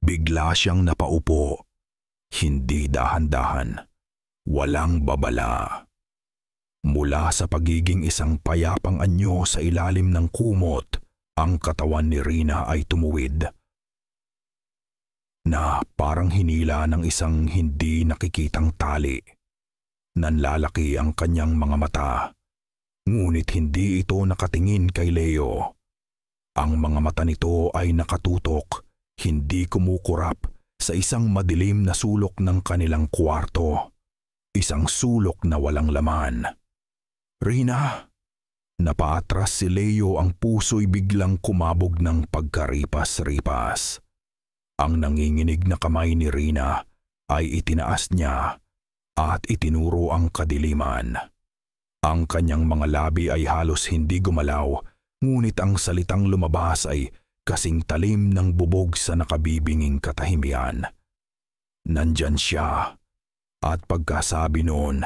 Bigla siyang napaupo. Hindi dahan-dahan. Walang babala. Mula sa pagiging isang payapang anyo sa ilalim ng kumot, ang katawan ni Rina ay tumuwid. Na parang hinila ng isang hindi nakikitang tali. Nanlalaki ang kanyang mga mata. Ngunit hindi ito nakatingin kay Leo. Ang mga mata nito ay nakatutok, hindi kumukurap sa isang madilim na sulok ng kanilang kwarto. Isang sulok na walang laman. Rina! Napaatras si Leo, ang puso'y biglang kumabog ng pagkaripas-ripas. Ang nanginginig na kamay ni Rina ay itinaas niya at itinuro ang kadiliman. Ang kanyang mga labi ay halos hindi gumalaw, ngunit ang salitang lumabas ay kasing talim ng bubog sa nakabibinging katahimian. Nandyan siya, at pagkasabi noon,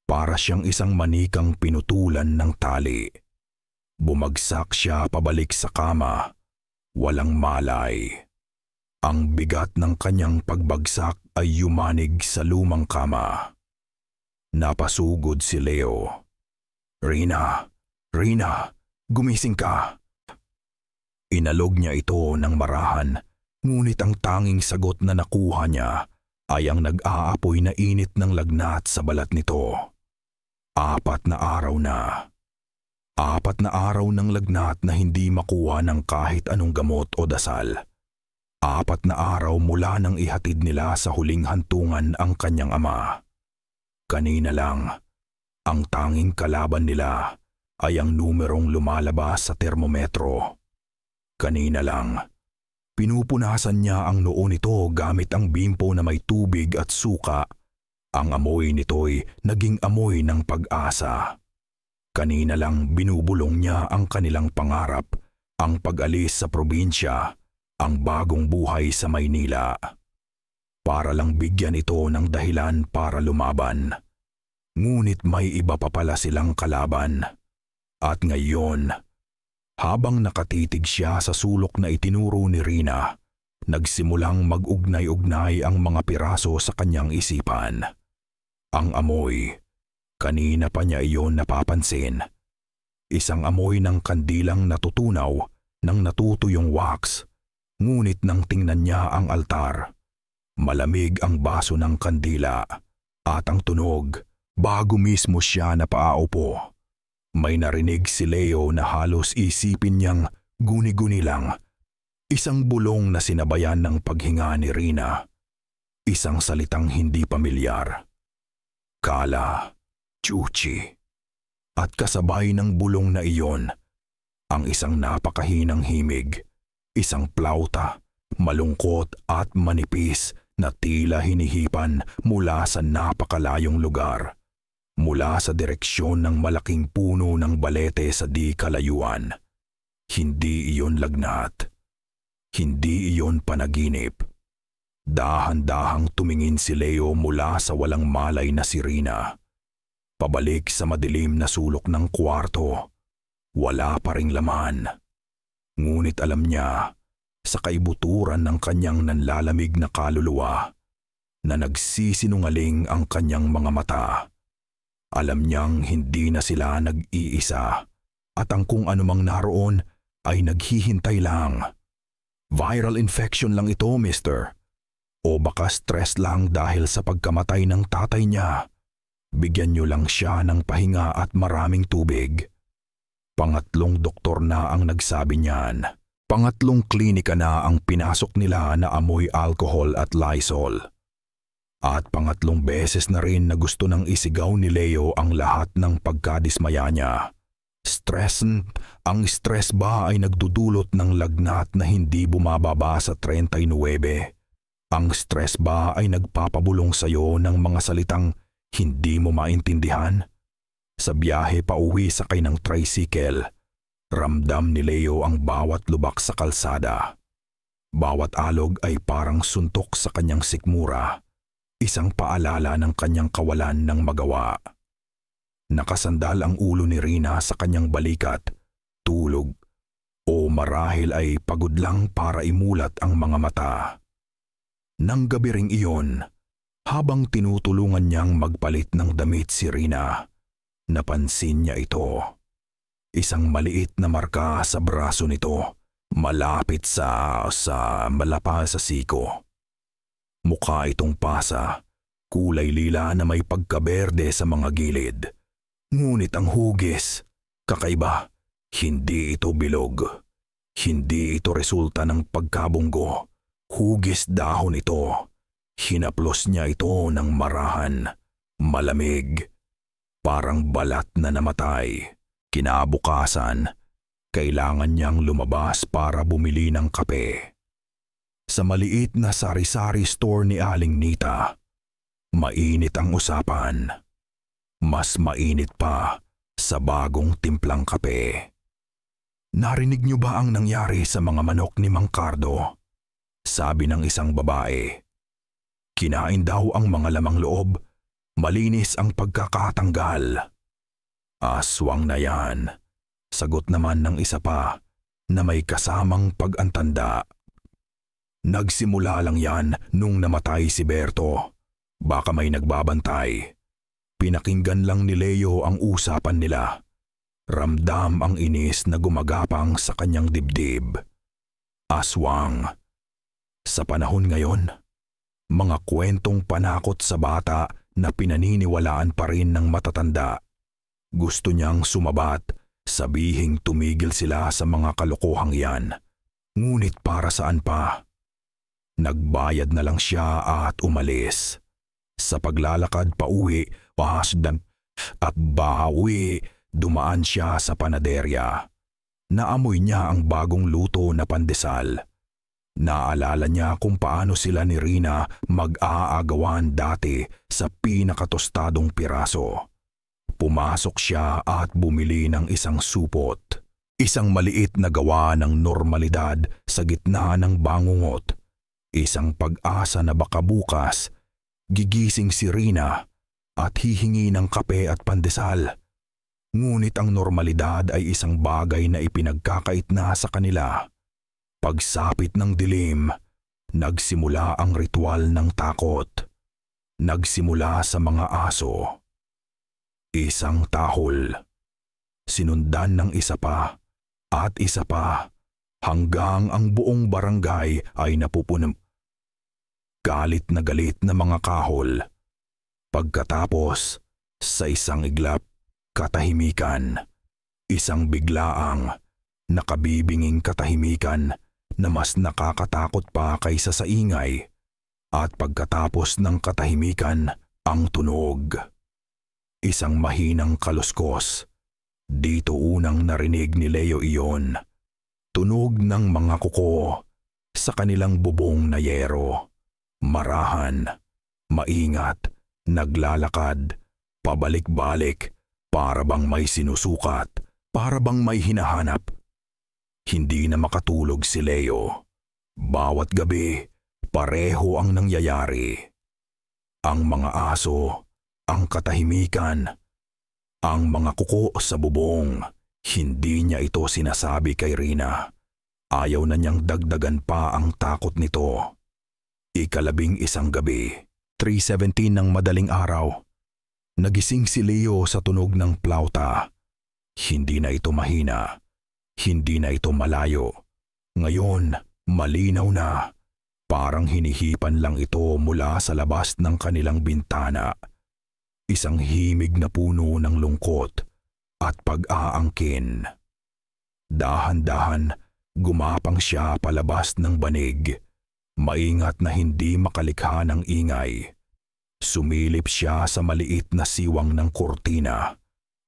para siyang isang manikang pinutulan ng tali. Bumagsak siya pabalik sa kama, walang malay. Ang bigat ng kanyang pagbagsak ay yumanig sa lumang kama. Napasugod si Leo. Rina! Rina! Gumising ka! Inalog niya ito ng marahan, ngunit ang tanging sagot na nakuha niya ay ang nag-aapoy na init ng lagnat sa balat nito. 4 na araw na. 4 na araw ng lagnat na hindi makuha ng kahit anong gamot o dasal. 4 na araw mula nang ihatid nila sa huling hantungan ang kanyang ama. Kanina lang, ang tanging kalaban nila ay ang numerong lumalabas sa termometro. Kanina lang, pinupunasan niya ang noo nito gamit ang bimpo na may tubig at suka. Ang amoy nito'y naging amoy ng pag-asa. Kanina lang binubulong niya ang kanilang pangarap, ang pag-alis sa probinsya, ang bagong buhay sa Maynila. Para lang bigyan ito ng dahilan para lumaban. Ngunit may iba pa pala silang kalaban. At ngayon, habang nakatitig siya sa sulok na itinuro ni Rina, nagsimulang mag-ugnay-ugnay ang mga piraso sa kanyang isipan. Ang amoy, kanina pa niya iyon napapansin. Isang amoy ng kandilang natutunaw nang natutuyong wax. Ngunit nang tingnan niya ang altar, malamig ang baso ng kandila at ang tunog bago mismo siya napaaupo. May narinig si Leo na halos isipin niyang guni-guni lang. Isang bulong na sinabayan ng paghinga ni Rina. Isang salitang hindi pamilyar. Kala, Chuchi. At kasabay ng bulong na iyon, ang isang napakahinang himig, isang plauta, malungkot at manipis na tila hinihipan mula sa napakalayong lugar. Mula sa direksyon ng malaking puno ng balete sa di kalayuan. Hindi iyon lagnat. Hindi iyon panaginip. Dahan-dahang tumingin si Leo mula sa walang malay na si Rina. Pabalik sa madilim na sulok ng kwarto. Wala pa ring laman. Ngunit alam niya, sa kaibuturan ng kanyang nanlalamig na kaluluwa, na nagsisinungaling ang kanyang mga mata. Alam niyang hindi na sila nag-iisa at ang kung anumang naroon ay naghihintay lang. Viral infection lang ito, mister. O baka stress lang dahil sa pagkamatay ng tatay niya. Bigyan niyo lang siya ng pahinga at maraming tubig. Pangatlong doktor na ang nagsabi niyan. Pangatlong klinika na ang pinasok nila na amoy alcohol at Lysol. At pangatlong beses na rin na gusto nang isigaw ni Leo ang lahat ng pagkadismaya niya. Ang stress ba ay nagdudulot ng lagnat na hindi bumababa sa 39? Ang stress ba ay nagpapabulong sa iyo ng mga salitang hindi mo maintindihan? Sa biyahe pa uwi sakay ng tricycle, ramdam ni Leo ang bawat lubak sa kalsada. Bawat alog ay parang suntok sa kanyang sikmura, isang paalala ng kanyang kawalan ng magawa. Nakasandal ang ulo ni Rina sa kanyang balikat, tulog, o marahil ay pagod lang para imulat ang mga mata. Nang gabi ring iyon, habang tinutulungan niyang magpalit ng damit si Rina, napansin niya ito. Isang maliit na marka sa braso nito, malapit sa malapa sa siko. Mukha itong pasa, kulay lila na may pagkaberde sa mga gilid. Ngunit ang hugis, kakaiba, hindi ito bilog. Hindi ito resulta ng pagkabunggo. Hugis dahon ito. Hinaplos niya ito ng marahan, malamig, parang balat na namatay. Kinabukasan, kailangan niyang lumabas para bumili ng kape. Sa maliit na sari-sari store ni Aling Nita, mainit ang usapan. Mas mainit pa sa bagong timplang kape. Narinig niyo ba ang nangyari sa mga manok ni Mang Cardo? Sabi ng isang babae. Kinain daw ang mga lamang loob, malinis ang pagkakatanggal. Aswang na yan, sagot naman ng isa pa na may kasamang pag-antanda. Nagsimula lang yan nung namatay si Berto. Baka may nagbabantay. Pinakinggan lang ni Leo ang usapan nila. Ramdam ang inis na gumagapang sa kanyang dibdib. Aswang. Sa panahon ngayon, mga kwentong panakot sa bata na pinaniniwalaan pa rin ng matatanda. Gusto niyang sumabat, sabihing tumigil sila sa mga kalokohang yan. Ngunit para saan pa? Nagbayad na lang siya at umalis. Sa paglalakad pa uwi, at bawi, dumaan siya sa panaderya. Naamoy niya ang bagong luto na pandesal. Naalala niya kung paano sila ni Rina mag-aagawan dati sa pinakatostadong piraso. Pumasok siya at bumili ng isang supot. Isang maliit na gawa ng normalidad sa gitna ng bangungot. Isang pag-asa na baka bukas, gigising si Rina at hihingi ng kape at pandesal. Ngunit ang normalidad ay isang bagay na ipinagkakait na sa kanila. Pagsapit ng dilim, nagsimula ang ritual ng takot. Nagsimula sa mga aso. Isang tahol. Sinundan ng isa pa at isa pa hanggang ang buong barangay ay napupuno. Galit na mga kahol. Pagkatapos, sa isang iglap, katahimikan. Isang biglaang, nakabibinging katahimikan na mas nakakatakot pa kaysa sa ingay. At pagkatapos ng katahimikan, ang tunog. Isang mahinang kaluskos. Dito unang narinig ni Leo iyon. Tunog ng mga kuko sa kanilang bubong na yero. Marahan, maingat, naglalakad, pabalik-balik, para bang may sinusukat, para bang may hinahanap. Hindi na makatulog si Leo. Bawat gabi, pareho ang nangyayari. Ang mga aso, ang katahimikan, ang mga kuko sa bubong. Hindi niya ito sinasabi kay Rina. Ayaw na niyang dagdagan pa ang takot nito. 11 gabi, 3:17 ng madaling araw. Nagising si Leo sa tunog ng plauta. Hindi na ito mahina. Hindi na ito malayo. Ngayon, malinaw na. Parang hinihipan lang ito mula sa labas ng kanilang bintana. Isang himig na puno ng lungkot at pag-aangkin. Dahan-dahan, gumapang siya palabas ng banig. Maingat na hindi makalikha ng ingay. Sumilip siya sa maliit na siwang ng kurtina.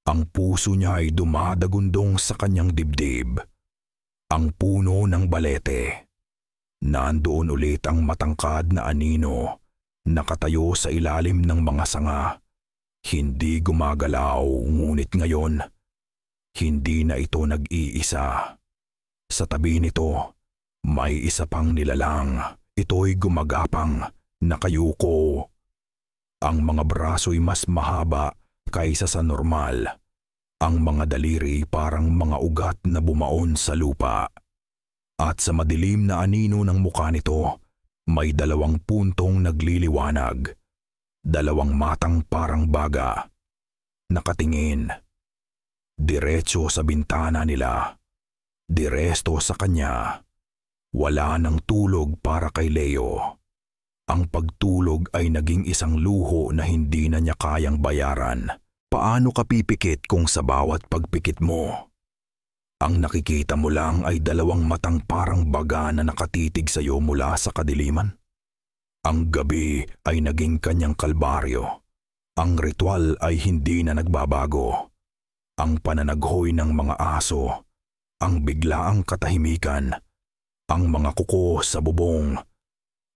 Ang puso niya ay dumadagundong sa kanyang dibdib. Ang puno ng balete. Nandoon ulit ang matangkad na anino, nakatayo sa ilalim ng mga sanga. Hindi gumagalaw, ngunit ngayon, hindi na ito nag-iisa. Sa tabi nito, may isa pang nilalang. Ito'y gumagapang, nakayuko. Ang mga braso'y mas mahaba kaysa sa normal. Ang mga daliri parang mga ugat na bumaon sa lupa. At sa madilim na anino ng mukha nito, May 2 puntong nagliliwanag, 2 matang parang baga. Nakatingin. Diretso sa bintana nila. Diresto sa kanya. Wala nang tulog para kay Leo. Ang pagtulog ay naging isang luho na hindi na niya kayang bayaran. Paano ka pipikit kung sa bawat pagpikit mo? Ang nakikita mo lang ay 2 matang parang baga na nakatitig sa iyo mula sa kadiliman. Ang gabi ay naging kanyang kalbaryo. Ang ritual ay hindi na nagbabago. Ang pananaghoy ng mga aso, ang biglaang katahimikan, ang mga kuko sa bubong,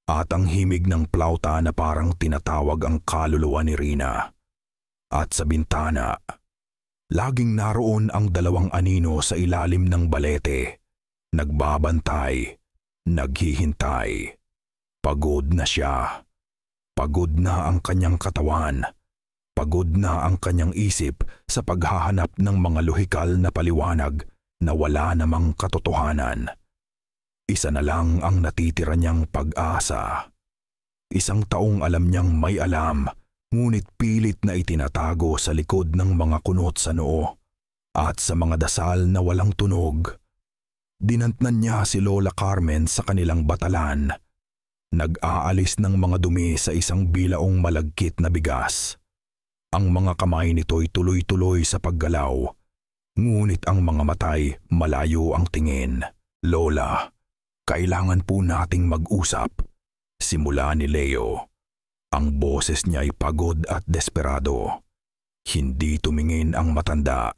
at ang himig ng plauta na parang tinatawag ang kaluluwa ni Rina. At sa bintana, laging naroon ang 2 anino sa ilalim ng balete, nagbabantay, naghihintay. Pagod na siya. Pagod na ang kanyang katawan. Pagod na ang kanyang isip sa paghahanap ng mga lohikal na paliwanag na wala namang katotohanan. Isa na lang ang natitira niyang pag-asa. 1 taong alam niyang may alam, ngunit pilit na itinatago sa likod ng mga kunot sa noo at sa mga dasal na walang tunog. Dinantnan niya si Lola Carmen sa kanilang batalan. Nag-aalis ng mga dumi sa isang bilaong malagkit na bigas. Ang mga kamay nito'y tuloy-tuloy sa paggalaw, ngunit ang mga matay malayo ang tingin. Lola, kailangan po nating mag-usap. Simula ni Leo. Ang boses niya ay pagod at desperado. Hindi tumingin ang matanda.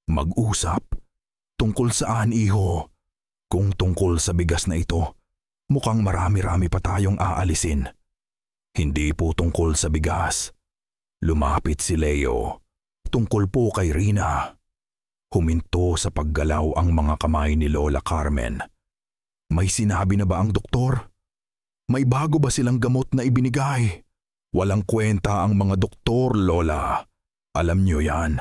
Mag-usap? Tungkol saan, iho? Kung tungkol sa bigas na ito, mukhang marami-rami pa tayong aalisin. Hindi po tungkol sa bigas. Lumapit si Leo. Tungkol po kay Rina. Huminto sa paggalaw ang mga kamay ni Lola Carmen. May sinabi na ba ang doktor? May bago ba silang gamot na ibinigay? Walang kwenta ang mga doktor, Lola. Alam niyo yan.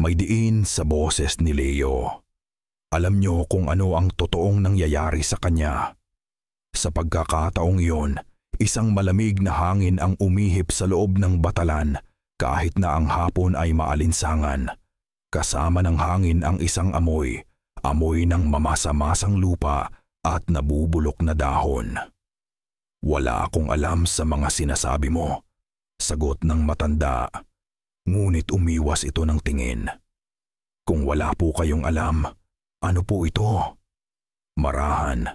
May diin sa boses ni Leo. Alam niyo kung ano ang totoong nangyayari sa kanya. Sa pagkakataong iyon, isang malamig na hangin ang umihip sa loob ng batalan kahit na ang hapon ay maalinsangan. Kasama ng hangin ang isang amoy, amoy ng mamasa-masang lupa at nabubulok na dahon. Wala akong alam sa mga sinasabi mo, sagot ng matanda, ngunit umiwas ito ng tingin. Kung wala po kayong alam, ano po ito? Marahan,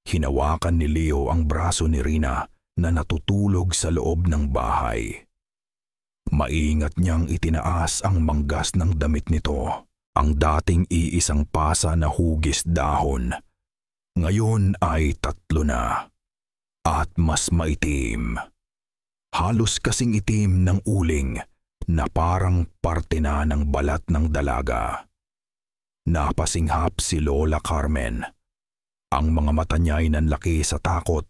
hinawakan ni Leo ang braso ni Rina na natutulog sa loob ng bahay. Maingat niyang itinaas ang manggas ng damit nito, ang dating iisang pasa na hugis dahon. Ngayon ay 3 na. At mas maitim. Halos kasing itim ng uling na parang parte na ng balat ng dalaga. Napasinghap si Lola Carmen. Ang mga mata niya ay nanlaki sa takot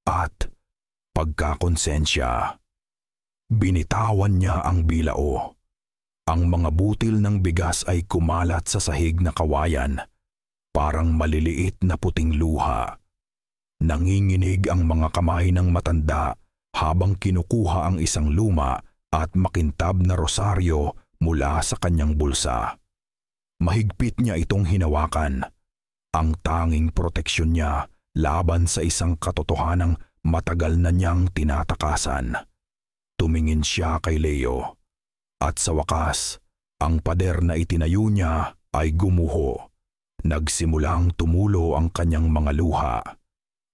at pagkakonsensya. Binitawan niya ang bilao. Ang mga butil ng bigas ay kumalat sa sahig na kawayan, parang maliliit na puting luha. Nanginginig ang mga kamay ng matanda habang kinukuha ang isang luma at makintab na rosaryo mula sa kanyang bulsa. Mahigpit niya itong hinawakan. Ang tanging proteksyon niya laban sa isang katotohanang matagal na niyang tinatakasan. Tumingin siya kay Leo. At sa wakas, ang pader na itinayo niya ay gumuho. Nagsimulang tumulo ang kanyang mga luha.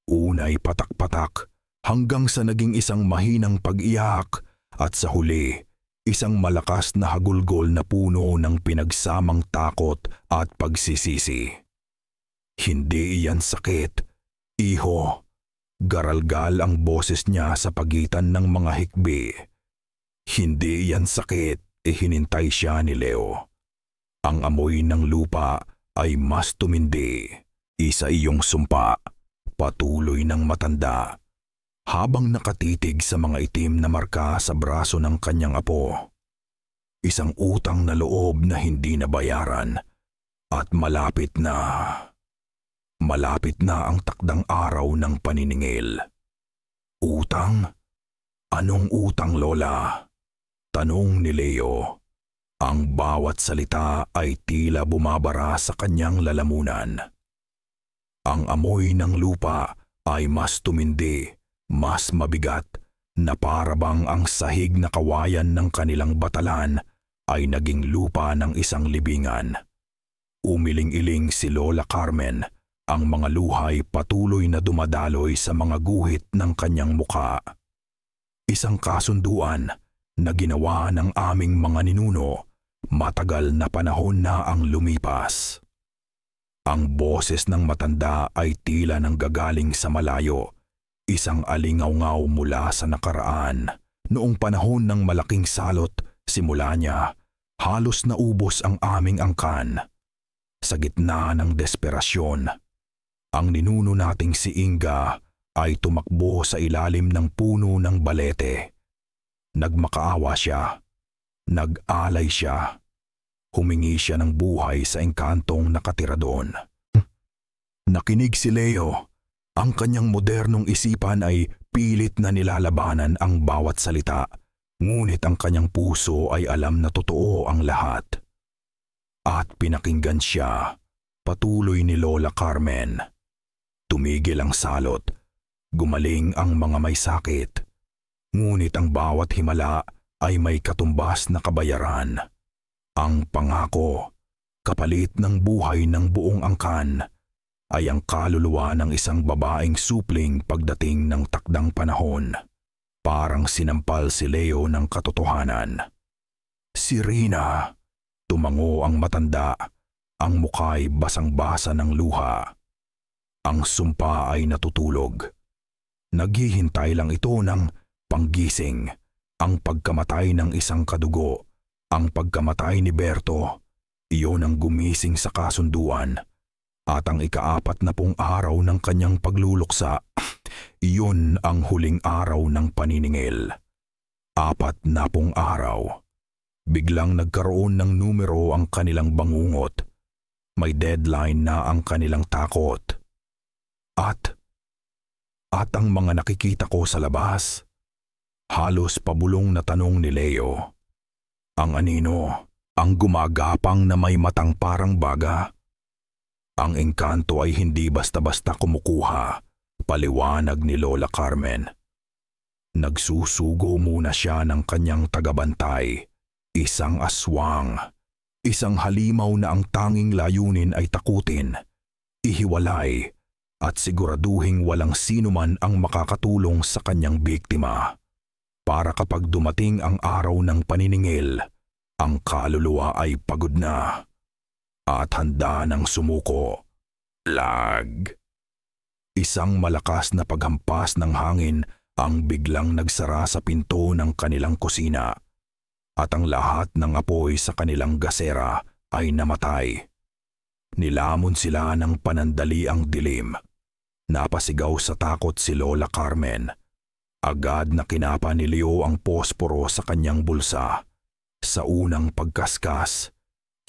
Unay patak-patak hanggang sa naging isang mahinang pag-iyak at sa huli, isang malakas na hagulgol na puno ng pinagsamang takot at pagsisisi. Hindi iyan sakit, iho. Garalgal ang boses niya sa pagitan ng mga hikbi. Hindi iyan sakit, hinintay siya ni Leo. Ang amoy ng lupa ay mas tumindi. Isa iyong sumpa, patuloy ng matanda, habang nakatitig sa mga itim na marka sa braso ng kanyang apo. Isang utang na loob na hindi nabayaran at malapit na. Malapit na ang takdang araw ng paniningil. Utang? Anong utang, Lola? Tanong ni Leo. Ang bawat salita ay tila bumabara sa kanyang lalamunan. Ang amoy ng lupa ay mas tumindi, mas mabigat, na parabang ang sahig na kawayan ng kanilang batalan ay naging lupa ng isang libingan. Umiling-iling si Lola Carmen, ang mga luhay patuloy na dumadaloy sa mga guhit ng kanyang muka. Isang kasunduan na ginawa ng aming mga ninuno matagal na panahon na ang lumipas. Ang boses ng matanda ay tila nang gagaling sa malayo, isang alingaw-ngaw mula sa nakaraan. Noong panahon ng malaking salot, simula niya, halos naubos ang aming angkan. Sa gitna ng desperasyon, ang ninuno nating si Inga ay tumakbo sa ilalim ng puno ng balete. Nagmakaawa siya, nag-alay siya, humingi siya ng buhay sa engkantong nakatira doon. Nakinig si Leo. Ang kanyang modernong isipan ay pilit na nilalabanan ang bawat salita, ngunit ang kanyang puso ay alam na totoo ang lahat. At pinakinggan siya, patuloy ni Lola Carmen. Tumigil ang salot, gumaling ang mga may sakit, ngunit ang bawat himala ay may katumbas na kabayaran. Ang pangako, kapalit ng buhay ng buong angkan, ay ang kaluluwa ng isang babaeng supling pagdating ng takdang panahon. Parang sinampal si Leo ng katotohanan. Si Rina, tumango ang matanda, ang muka'y basang-basa ng luha. Ang sumpa ay natutulog. Naghihintay lang ito ng panggising, ang pagkamatay ng isang kadugo, ang pagkamatay ni Berto. Iyon ang gumising sa kasunduan. At ang ika-40 araw ng kanyang pagluluksa, iyon ang huling araw ng paniningil. 40 araw. Biglang nagkaroon ng numero ang kanilang bangungot. May deadline na ang kanilang takot. At ang mga nakikita ko sa labas, halos pabulong na tanong ni Leo. Ang anino, ang gumagapang na may matang parang baga. Ang engkanto ay hindi basta-basta kumukuha, paliwanag ni Lola Carmen. Nagsusugo muna siya ng kanyang tagabantay, isang aswang, isang halimaw na ang tanging layunin ay takutin, ihiwalay, at siguraduhing walang sinuman ang makakatulong sa kanyang biktima. Para kapag dumating ang araw ng paniningil, ang kaluluwa ay pagod na at handa ng sumuko. Lag. Isang malakas na paghampas ng hangin ang biglang nagsara sa pinto ng kanilang kusina at ang lahat ng apoy sa kanilang gasera ay namatay. Nilamon sila ng panandali ang dilim. Napasigaw sa takot si Lola Carmen. Agad na kinapa ni Leo ang posporo sa kanyang bulsa. Sa unang pagkaskas,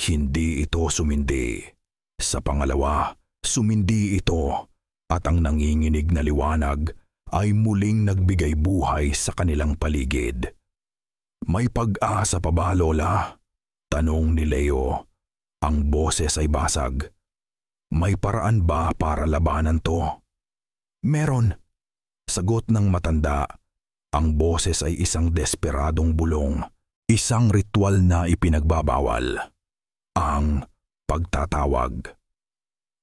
hindi ito sumindi. Sa pangalawa, sumindi ito at ang nanginginig na liwanag ay muling nagbigay buhay sa kanilang paligid. May pag-asa pa ba, Lola? Tanong ni Leo. Ang boses ay basag. May paraan ba para labanan to? Meron. Sagot ng matanda. Ang boses ay isang desperadong bulong. Isang ritual na ipinagbabawal. Ang pagtatawag.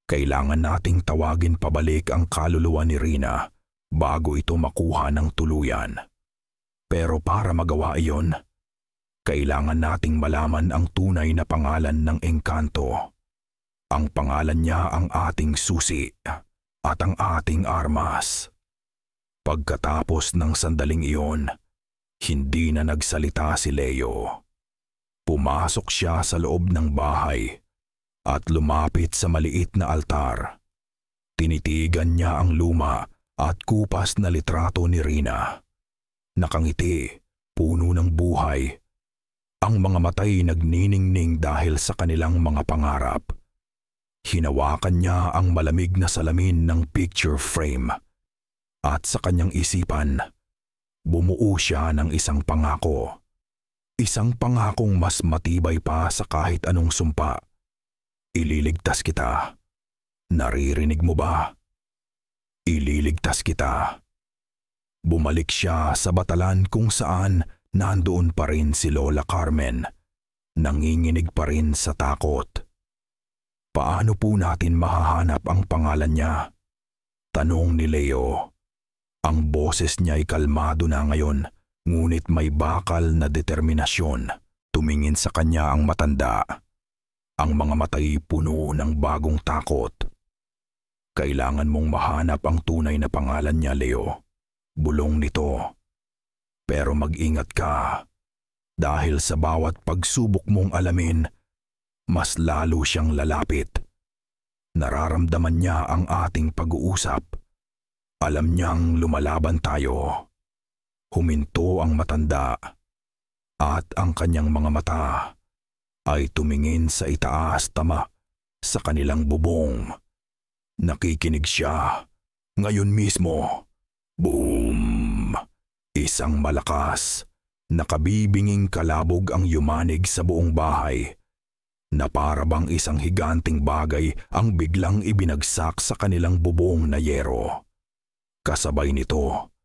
Kailangan nating tawagin pabalik ang kaluluwa ni Rina bago ito makuha ng tuluyan. Pero para magawa iyon, kailangan nating malaman ang tunay na pangalan ng engkanto. Ang pangalan niya ang ating susi at ang ating armas. Pagkatapos ng sandaling iyon, hindi na nagsalita si Leo. Pumasok siya sa loob ng bahay at lumapit sa maliit na altar. Tinitigan niya ang luma at kupas na litrato ni Rina. Nakangiti, puno ng buhay. Ang mga matay nagniningning dahil sa kanilang mga pangarap. Hinawakan niya ang malamig na salamin ng picture frame at sa kanyang isipan, bumuo siya ng isang pangako. Isang pangakong mas matibay pa sa kahit anong sumpa. Ililigtas kita. Naririnig mo ba? Ililigtas kita. Bumalik siya sa batalan kung saan nandoon pa rin si Lola Carmen. Nanginginig pa rin sa takot. Paano po natin mahahanap ang pangalan niya? Tanong ni Leo. Ang boses niya ay kalmado na ngayon, ngunit may bakal na determinasyon. Tumingin sa kanya ang matanda. Ang mga mata'y puno ng bagong takot. Kailangan mong mahanap ang tunay na pangalan niya, Leo. Bulong nito. Pero mag-ingat ka. Dahil sa bawat pagsubok mong alamin, mas lalo siyang lalapit. Nararamdaman niya ang ating pag-uusap. Alam niyang lumalaban tayo. Huminto ang matanda at ang kanyang mga mata ay tumingin sa itaas tama sa kanilang bubong. Nakikinig siya. Ngayon mismo. Boom! Isang malakas, nakabibinging kalabog ang yumanig sa buong bahay. Na para bang isang higanting bagay ang biglang ibinagsak sa kanilang bubong na yero. Kasabay nito,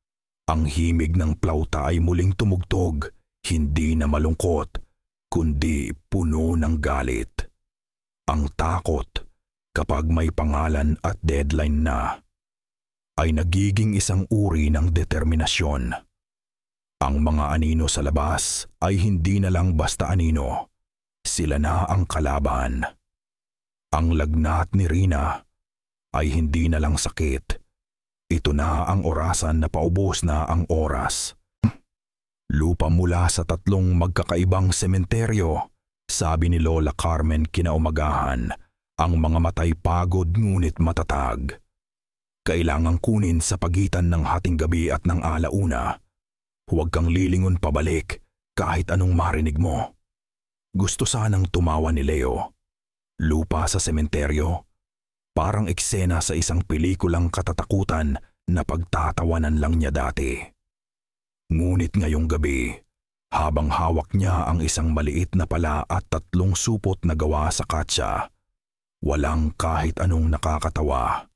ang himig ng plauta ay muling tumugtog, hindi na malungkot, kundi puno ng galit. Ang takot, kapag may pangalan at deadline na, ay nagiging isang uri ng determinasyon. Ang mga anino sa labas ay hindi na lang basta anino. Sila na ang kalaban. Ang lagnat ni Rina ay hindi na lang sakit. Ito na ang orasan na paubos na ang oras. Lupa mula sa 3 magkakaibang sementeryo, sabi ni Lola Carmen kinaumagahan, ang mga matay pagod ngunit matatag. Kailangang kunin sa pagitan ng hating gabi at ng alauna. Huwag kang lilingon pabalik kahit anong marinig mo. Gusto sanang tumawa ni Leo. Lupa sa sementeryo, parang eksena sa isang pelikulang katatakutan na pagtatawanan lang niya dati. Ngunit ngayong gabi, habang hawak niya ang isang maliit na pala at 3 supot na gawa sa katsa, walang kahit anong nakakatawa.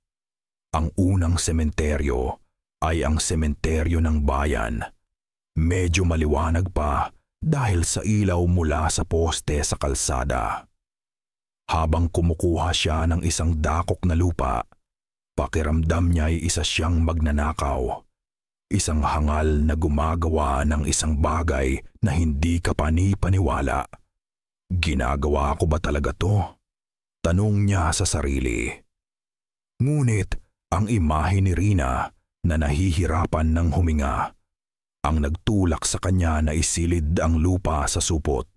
Ang unang sementeryo ay ang sementeryo ng bayan. Medyo maliwanag pa dahil sa ilaw mula sa poste sa kalsada. Habang kumukuha siya ng isang dakok na lupa, pakiramdam niya ay isa siyang magnanakaw. Isang hangal na gumagawa ng isang bagay na hindi ka pani-paniwala. Ginagawa ko ba talaga to? Tanong niya sa sarili. Ngunit ang imahe ni Rina na nahihirapan ng huminga ang nagtulak sa kanya na isilid ang lupa sa supot.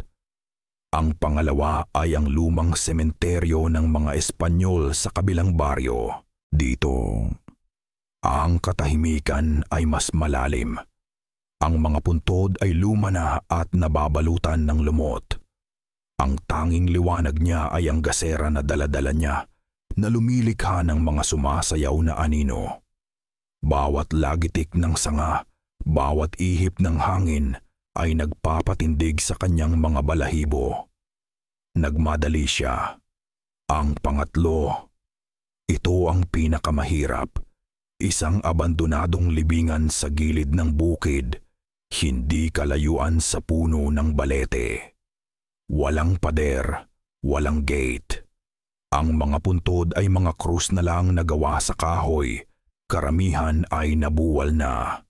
Ang pangalawa ay ang lumang sementeryo ng mga Espanyol sa kabilang baryo. Dito, ang katahimikan ay mas malalim. Ang mga puntod ay luma na at nababalutan ng lumot. Ang tanging liwanag niya ay ang gasera na dala-dala niya na lumilikha ng mga sumasayaw na anino. Bawat lagitik ng sanga, bawat ihip ng hangin ay nagpapatindig sa kanyang mga balahibo. Nagmadali siya. Ang pangatlo, ito ang pinakamahirap. Isang abandonadong libingan sa gilid ng bukid, hindi kalayuan sa puno ng balete. Walang pader, walang gate. Ang mga puntod ay mga krus na lang na gawa sa kahoy, karamihan ay nabuwal na.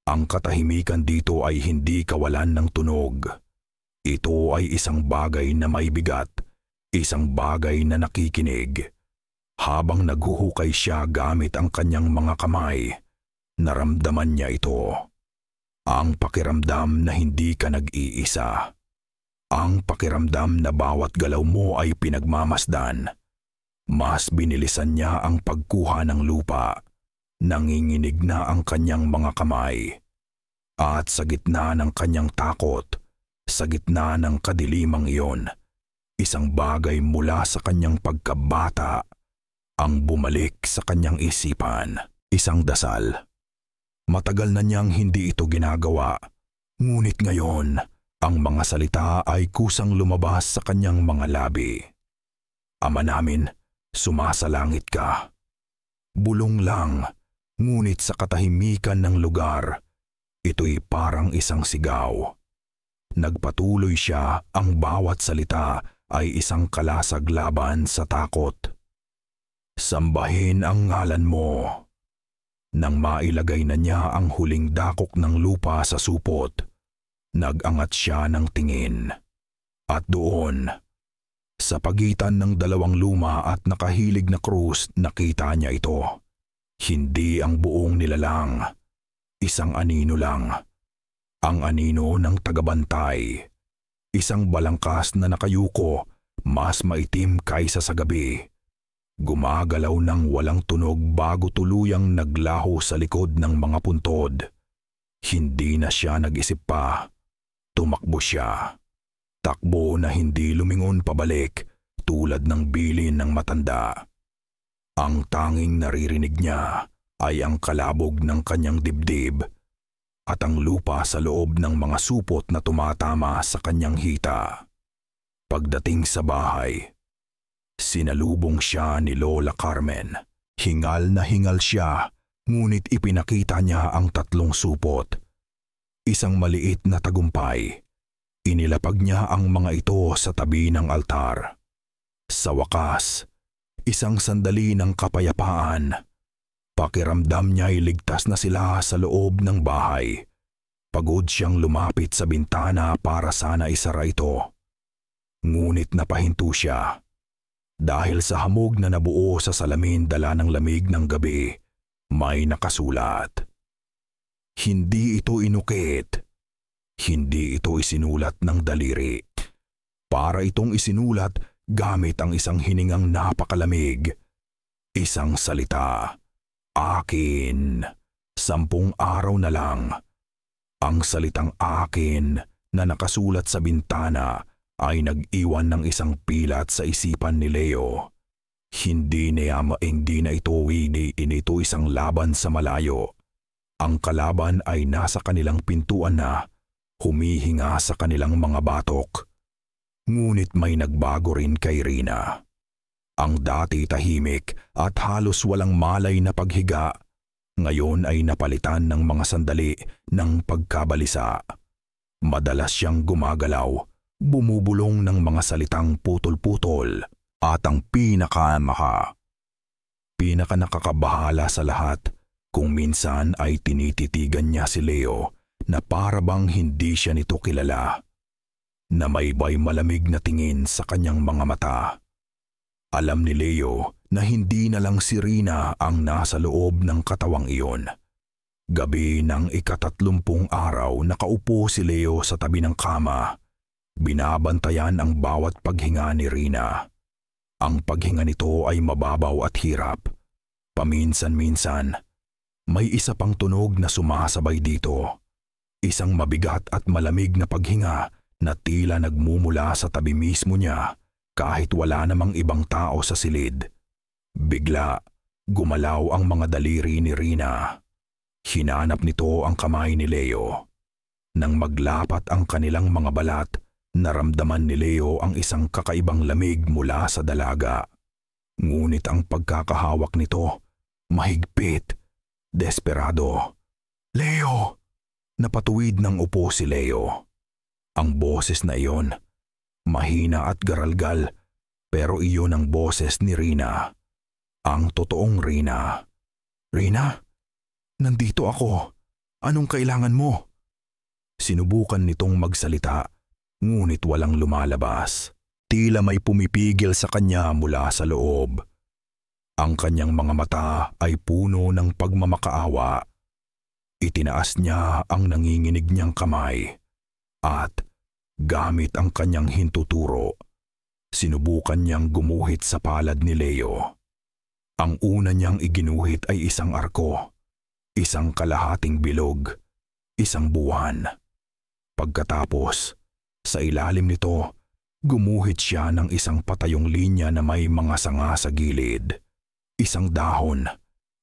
Ang katahimikan dito ay hindi kawalan ng tunog. Ito ay isang bagay na may bigat, isang bagay na nakikinig. Habang naghuhukay siya gamit ang kanyang mga kamay, naramdaman niya ito. Ang pakiramdam na hindi ka nag-iisa. Ang pakiramdam na bawat galaw mo ay pinagmamasdan. Mas binilisan niya ang pagkuha ng lupa. Nanginginig na ang kanyang mga kamay. At sa gitna ng kanyang takot, sa gitna ng kadilimang iyon, Isang bagay mula sa kanyang pagkabata ang bumalik sa kanyang isipan. Isang dasal. Matagal na niyang hindi ito ginagawa, ngunit ngayon ang mga salita ay kusang lumabas sa kanyang mga labi. Ama namin, sumasalangit ka. Bulong lang, ngunit sa katahimikan ng lugar, ito'y parang isang sigaw. Nagpatuloy siya, ang bawat salita ay isang kalasag laban sa takot. Sambahin ang ngalan mo. Nang mailagay na niya ang huling dakok ng lupa sa supot, nag-angat siya ng tingin. At doon, sa pagitan ng dalawang luma at nakahilig na krus, nakita niya ito. Hindi ang buong nilalang, isang anino lang. Ang anino ng tagabantay. Isang balangkas na nakayuko, mas maitim kaysa sa gabi. Gumagalaw ng walang tunog bago tuluyang naglaho sa likod ng mga puntod. Hindi na siya nag-isip pa. Tumakbo siya. Takbo na hindi lumingon pabalik tulad ng bilin ng matanda. Ang tanging naririnig niya ay ang kalabog ng kanyang dibdib at ang lupa sa loob ng mga supot na tumatama sa kanyang hita. Pagdating sa bahay, sinalubong siya ni Lola Carmen. Hingal na hingal siya, ngunit ipinakita niya ang 3 supot. Isang maliit na tagumpay. Inilapag niya ang mga ito sa tabi ng altar. Sa wakas, isang sandali ng kapayapaan. Pakiramdam niya'y ligtas na sila sa loob ng bahay. Pagod siyang lumapit sa bintana para sana isara ito. Ngunit napahinto siya. Dahil sa hamog na nabuo sa salamin dala ng lamig ng gabi, may nakasulat. Hindi ito inukit. Hindi ito isinulat ng daliri. Para itong isinulat gamit ang isang hiningang napakalamig. Isang salita. Akin. 10 araw na lang. Ang salitang akin na nakasulat sa bintana ay nag-iwan ng isang pilat sa isipan ni Leo. Hindi na ito ito isang laban sa malayo. Ang kalaban ay nasa kanilang pintuan na, humihinga sa kanilang mga batok. Ngunit may nagbago rin kay Rina. Ang dati tahimik at halos walang malay na paghiga, ngayon ay napalitan ng mga sandali ng pagkabalisa. Madalas siyang gumagalaw, bumubulong ng mga salitang putol-putol, at ang pinaka nakakabahala sa lahat, kung minsan ay tinititigan niya si Leo na para bang hindi siya nito kilala, na may malamig na tingin sa kanyang mga mata. Alam ni Leo na hindi na lang si Rina ang nasa loob ng katawang iyon. Gabi ng ika-30 araw, nakaupo si Leo sa tabi ng kama. Binabantayan ang bawat paghinga ni Rina. Ang paghinga nito ay mababaw at hirap. Paminsan-minsan, may isa pang tunog na sumasabay dito. Isang mabigat at malamig na paghinga na tila nagmumula sa tabi mismo niya kahit wala namang ibang tao sa silid. Bigla, gumalaw ang mga daliri ni Rina. Hinanap nito ang kamay ni Leo. Nang maglapat ang kanilang mga balat, naramdaman ni Leo ang isang kakaibang lamig mula sa dalaga. Ngunit ang pagkakahawak nito, mahigpit, desperado. Leo! Napatuwid ng upo si Leo. Ang boses na iyon, mahina at garalgal, pero iyon ang boses ni Rina. Ang totoong Rina. Rina? Nandito ako. Anong kailangan mo? Sinubukan nitong magsalita, ngunit walang lumalabas. Tila may pumipigil sa kanya mula sa loob. Ang kanyang mga mata ay puno ng pagmamakaawa. Itinaas niya ang nanginginig niyang kamay at gamit ang kanyang hintuturo, sinubukan niyang gumuhit sa palad ni Leo. Ang una niyang iginuhit ay isang arko, isang kalahating bilog, isang buwan. Pagkatapos, sa ilalim nito, Gumuhit siya ng isang patayong linya na may mga sanga sa gilid. Isang dahon,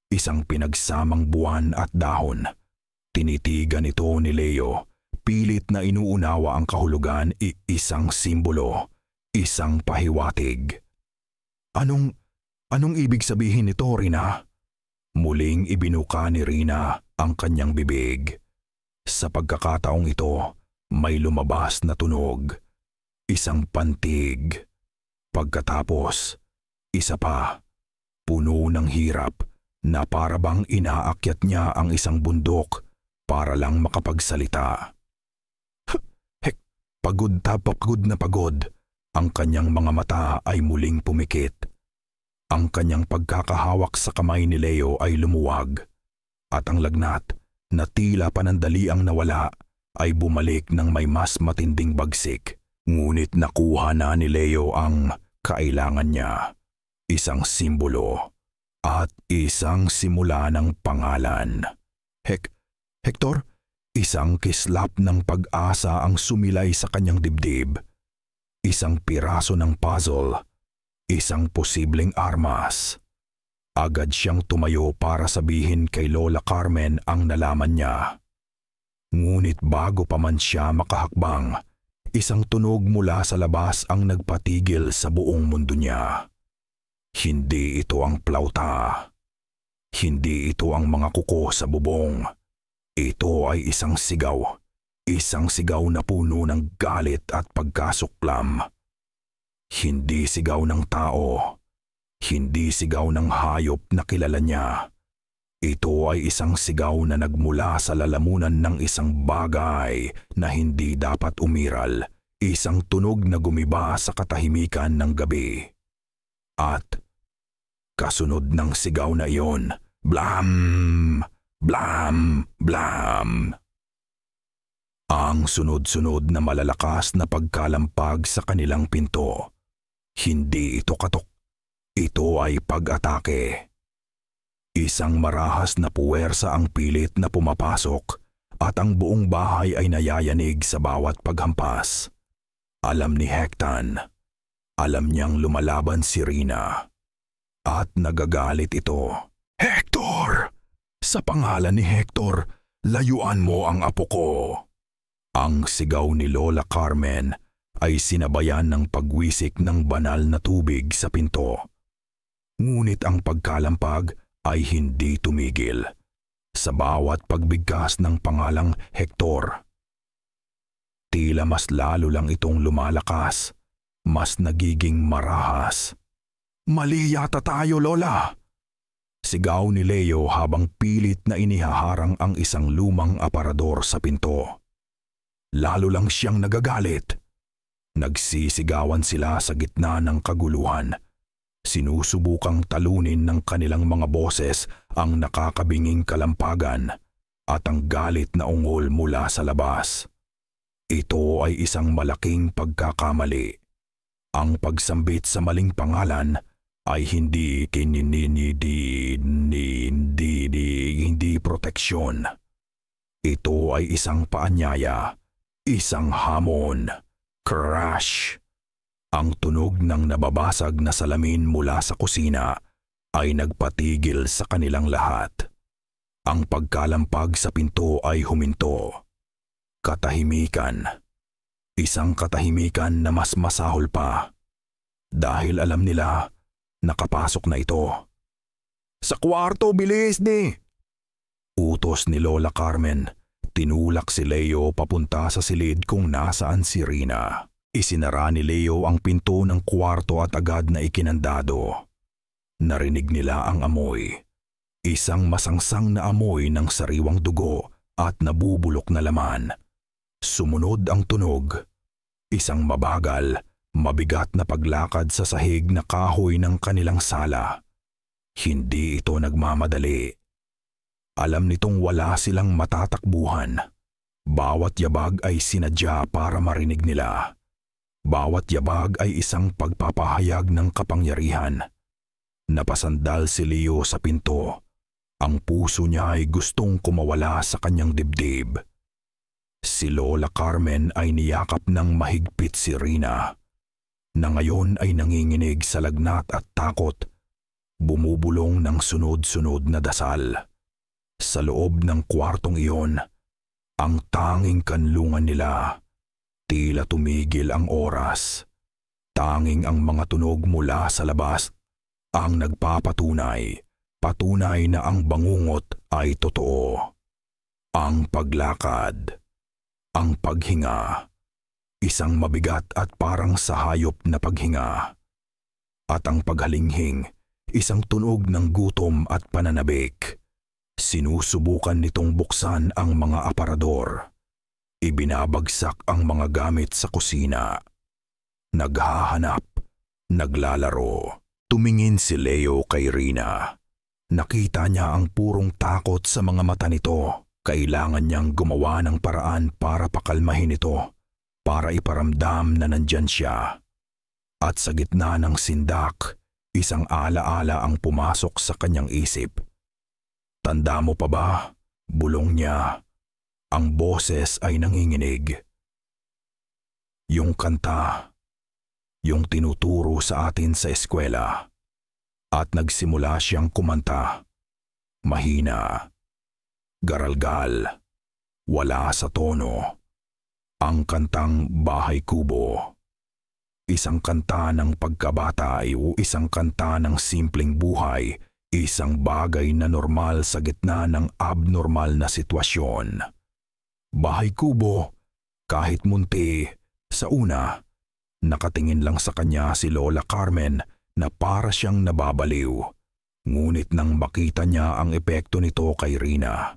isang pinagsamang buwan at dahon. Tinitigan ito ni Leo, pilit na inuunawa ang kahulugan, isang simbolo, isang pahiwatig. Anong ibig sabihin nito, Rina? Muling ibinuka ni Rina ang kanyang bibig. Sa pagkakataong ito, may lumabas na tunog. Isang pantig. Pagkatapos, isa pa. Puno ng hirap na para bang inaakyat niya ang isang bundok para lang makapagsalita. Pagod na pagod. Ang kanyang mga mata ay muling pumikit. Ang kanyang pagkakahawak sa kamay ni Leo ay lumuwag. At ang lagnat na tila panandaliang nawala ay bumalik ng may mas matinding bagsik. Ngunit nakuha na ni Leo ang kailangan niya. Isang simbolo at isang simula ng pangalan. Hector? Isang kislap ng pag-asa ang sumilay sa kanyang dibdib. Isang piraso ng puzzle. Isang posibleng armas. Agad siyang tumayo para sabihin kay Lola Carmen ang nalaman niya. Ngunit bago pa man siya makahakbang, isang tunog mula sa labas ang nagpatigil sa buong mundo niya. Hindi ito ang plauta. Hindi ito ang mga kuko sa bubong. Ito ay isang sigaw. Isang sigaw na puno ng galit at pagkasuklam. Hindi sigaw ng tao. Hindi sigaw ng hayop na kilala niya. Ito ay isang sigaw na nagmula sa lalamunan ng isang bagay na hindi dapat umiral. Isang tunog na gumiba sa katahimikan ng gabi. At kasunod ng sigaw na iyon, blam, blam, blam. Ang sunod-sunod na malalakas na pagkalampag sa kanilang pinto. Hindi ito katok. Ito ay pag-atake. Isang marahas na puwersa ang pilit na pumapasok at ang buong bahay ay nayayanig sa bawat paghampas. Alam ni Hectan. Alam niyang lumalaban si Rina. At nagagalit ito. Hector! Sa pangalan ni Hector, layuan mo ang apo ko. Ang sigaw ni Lola Carmen ay sinabayan ng pagwisik ng banal na tubig sa pinto. Ngunit ang pagkalampag ay hindi tumigil. Sa bawat pagbigkas ng pangalang Hector, tila mas lalo lang itong lumalakas, mas nagiging marahas. Mali yata tayo, Lola! Sigaw ni Leo habang pilit na inihaharang ang isang lumang aparador sa pinto. Lalo lang siyang nagagalit. Nagsisigawan sila sa gitna ng kaguluhan. Sinusubukang talunin ng kanilang mga boses ang nakakabinging kalampagan at ang galit na ungol mula sa labas. Ito ay isang malaking pagkakamali. Ang pagsambit sa maling pangalan ay hindi hindi proteksyon. Ito ay isang paanyaya, isang hamon. Crash! Ang tunog ng nababasag na salamin mula sa kusina ay nagpatigil sa kanilang lahat. Ang pagkalampag sa pinto ay huminto. Katahimikan. Isang katahimikan na mas masahol pa. Dahil alam nila, nakapasok na ito. Sa kwarto, bilis ni! Utos ni Lola Carmen. Tinulak si Leo papunta sa silid kung nasaan si Rina. Isinara ni Leo ang pinto ng kwarto at agad na ikinandado. Narinig nila ang amoy. Isang masangsang na amoy ng sariwang dugo at nabubulok na laman. Sumunod ang tunog. Isang mabagal, mabigat na paglakad sa sahig na kahoy ng kanilang sala. Hindi ito nagmamadali. Alam nitong wala silang matatakbuhan. Bawat yabag ay sinadya para marinig nila. Bawat yabag ay isang pagpapahayag ng kapangyarihan. Napasandal si Leo sa pinto. Ang puso niya ay gustong kumawala sa kanyang dibdib. Si Lola Carmen ay niyakap ng mahigpit si Rina. na ngayon ay nanginginig sa lagnat at takot, bumubulong ng sunod-sunod na dasal. Sa loob ng kwartong iyon, ang tanging kanlungan nila, tila tumigil ang oras. Tanging ang mga tunog mula sa labas ang nagpapatunay, patunay na ang bangungot ay totoo. Ang paglakad, ang paghinga, isang mabigat at parang sa hayop na paghinga. At ang paghalinghing, isang tunog ng gutom at pananabik. Sinusubukan nitong buksan ang mga aparador. Ibinabagsak ang mga gamit sa kusina. Naghahanap, naglalaro. Tumingin si Leo kay Rina. Nakita niya ang purong takot sa mga mata nito. Kailangan niyang gumawa ng paraan para pakalmahin ito, para iparamdam na nandyan siya. At sa gitna ng sindak, isang alaala ang pumasok sa kanyang isip. Tanda mo pa ba? Bulong niya. Ang boses ay nanginginig. Yung kanta, yung tinuturo sa atin sa eskwela. At nagsimula siyang kumanta. Mahina. Garalgal. Wala sa tono. Ang kantang Bahay Kubo. Isang kanta ng pagkabata o isang kanta ng simpleng buhay. Isang bagay na normal sa gitna ng abnormal na sitwasyon. Bahay Kubo, kahit munti, sa una, nakatingin lang sa kanya si Lola Carmen na para siyang nababaliw. Ngunit nang makita niya ang epekto nito kay Rina,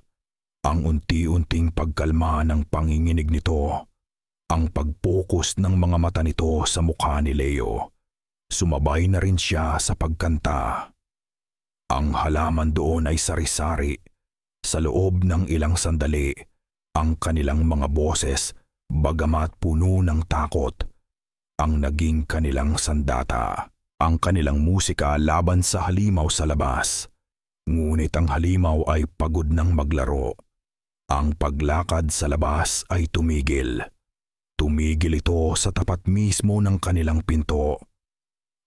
ang unti-unting pagkalma ng panginginig nito, ang pag-focus ng mga mata nito sa mukha ni Leo, sumabay na rin siya sa pagkanta. Ang halaman doon ay sari-sari. Sa loob ng ilang sandali, ang kanilang mga boses, bagamat puno ng takot, ang naging kanilang sandata. Ang kanilang musika laban sa halimaw sa labas. Ngunit ang halimaw ay pagod ng maglaro. Ang paglakad sa labas ay tumigil. Tumigil ito sa tapat mismo ng kanilang pinto.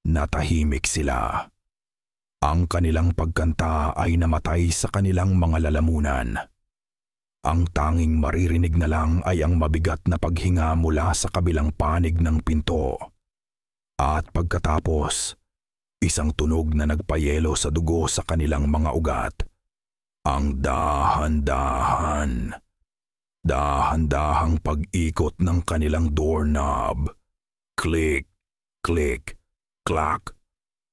Natahimik sila. Ang kanilang pagkanta ay namatay sa kanilang mga lalamunan. Ang tanging maririnig na lang ay ang mabigat na paghinga mula sa kabilang panig ng pinto. At pagkatapos, isang tunog na nagpayelo sa dugo sa kanilang mga ugat. Ang dahan-dahan. Dahan-dahang pag-ikot ng kanilang doorknob. Click, click, clack.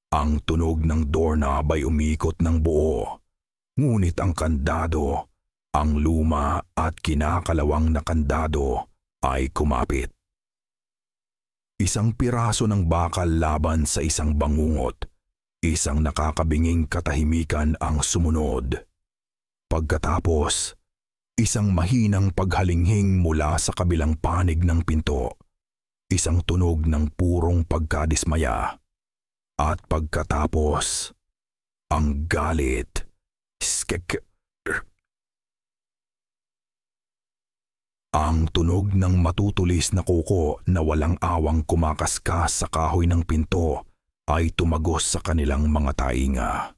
Ang tunog ng doorknob ay umikot ng buo. Ngunit ang kandado, ang luma at kinakalawang na kandado ay kumapit. Isang piraso ng bakal laban sa isang bangungot. Isang nakakabinging katahimikan ang sumunod. Pagkatapos, isang mahinang paghalinghing mula sa kabilang panig ng pinto. Isang tunog ng purong pagkadismaya. At pagkatapos, ang galit. Ang tunog ng matutulis na kuko na walang awang kumakaskas sa kahoy ng pinto ay tumagos sa kanilang mga tainga.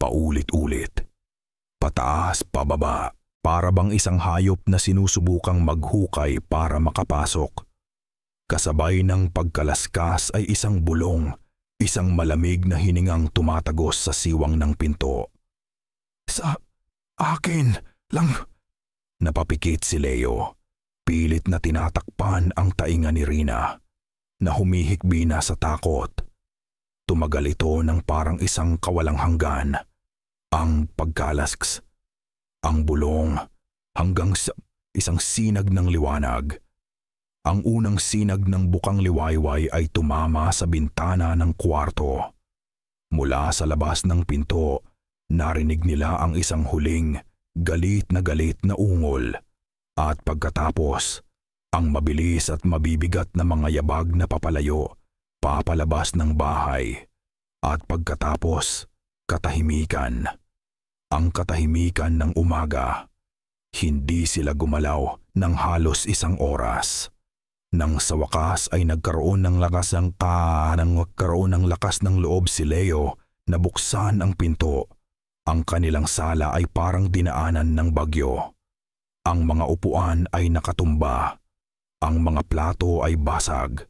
Paulit-ulit. Pataas, pababa. Para bang isang hayop na sinusubukang maghukay para makapasok. Kasabay ng pagkalaskas ay isang bulong. Isang malamig na hiningang tumatagos sa siwang ng pinto. Sa akin lang. Napapikit si Leo. Pilit na tinatakpan ang tainga ni Rina na humihikbi na sa takot. Tumagal ito ng parang isang kawalang hanggan. Ang pagkalasks, ang bulong, hanggang sa isang sinag ng liwanag. Ang unang sinag ng bukang liwayway ay tumama sa bintana ng kwarto. Mula sa labas ng pinto, narinig nila ang isang huling, galit na ungol. At pagkatapos, ang mabilis at mabibigat na mga yabag na papalayo, papalabas ng bahay. At pagkatapos, katahimikan. Ang katahimikan ng umaga. Hindi sila gumalaw ng halos isang oras. Nang sa wakas ay nagkaroon ng lakas ng loob si Leo na buksan ang pinto. Ang kanilang sala ay parang dinaanan ng bagyo. Ang mga upuan ay nakatumba. Ang mga plato ay basag.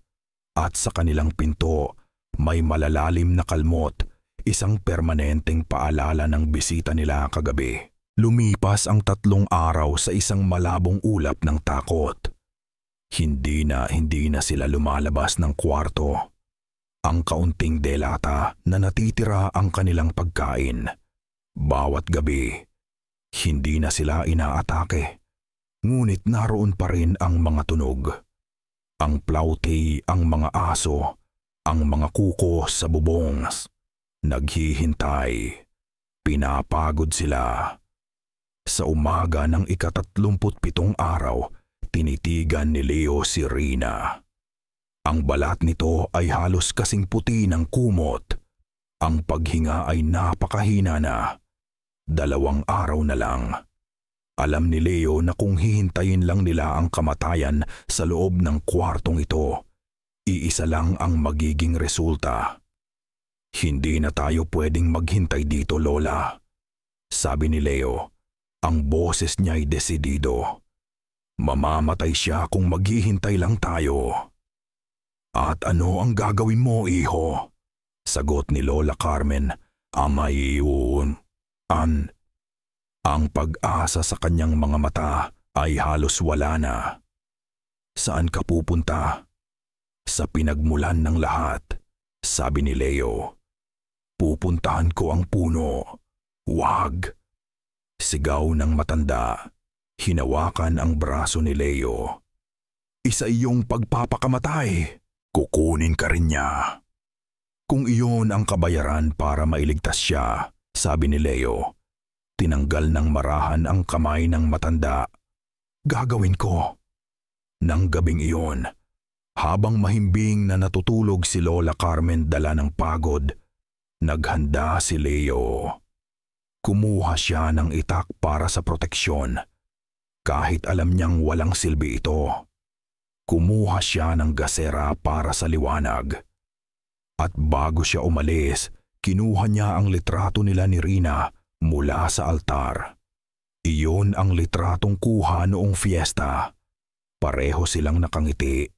At sa kanilang pinto may malalalim na kalmot, isang permanenteng paalala ng bisita nila kagabi. Lumipas ang 3 araw sa isang malabong ulap ng takot. Hindi na sila lumalabas ng kwarto. Ang kaunting delata na natitira ang kanilang pagkain. Bawat gabi, hindi na sila inaatake. Ngunit naroon pa rin ang mga tunog. Ang plauti, ang mga aso, ang mga kuko sa bubong. Naghihintay. Pinapagod sila. Sa umaga ng ika-37 araw, tinitigan ni Leo si Rina. Ang balat nito ay halos kasing puti ng kumot. Ang paghinga ay napakahina na. 2 araw na lang. Alam ni Leo na kung hihintayin lang nila ang kamatayan sa loob ng kwartong ito, iisa lang ang magiging resulta. Hindi na tayo pwedeng maghintay dito, Lola. Sabi ni Leo, ang boses niya ay desidido. Mamamatay siya kung maghihintay lang tayo. At ano ang gagawin mo, iho? Sagot ni Lola Carmen, Amayun. Ang pag-asa sa kanyang mga mata ay halos wala na. Saan ka pupunta? Sa pinagmulan ng lahat, sabi ni Leo. Pupuntahan ko ang puno. Wag. Sigaw ng matanda. Hinawakan ang braso ni Leo. Isa iyong pagpapakamatay. Kukunin ka rin niya. Kung iyon ang kabayaran para mailigtas siya, sabi ni Leo. Tinanggal ng marahan ang kamay ng matanda. Gagawin ko. Nang gabing iyon, habang mahimbing na natutulog si Lola Carmen dala ng pagod, naghanda si Leo. Kumuha siya ng itak para sa proteksyon. Kahit alam niyang walang silbi ito. Kumuha siya ng gasera para sa liwanag. At bago siya umalis, kinuha niya ang litrato nila ni Rina mula sa altar. Iyon ang litratong kuha noong fiesta. Pareho silang nakangiti.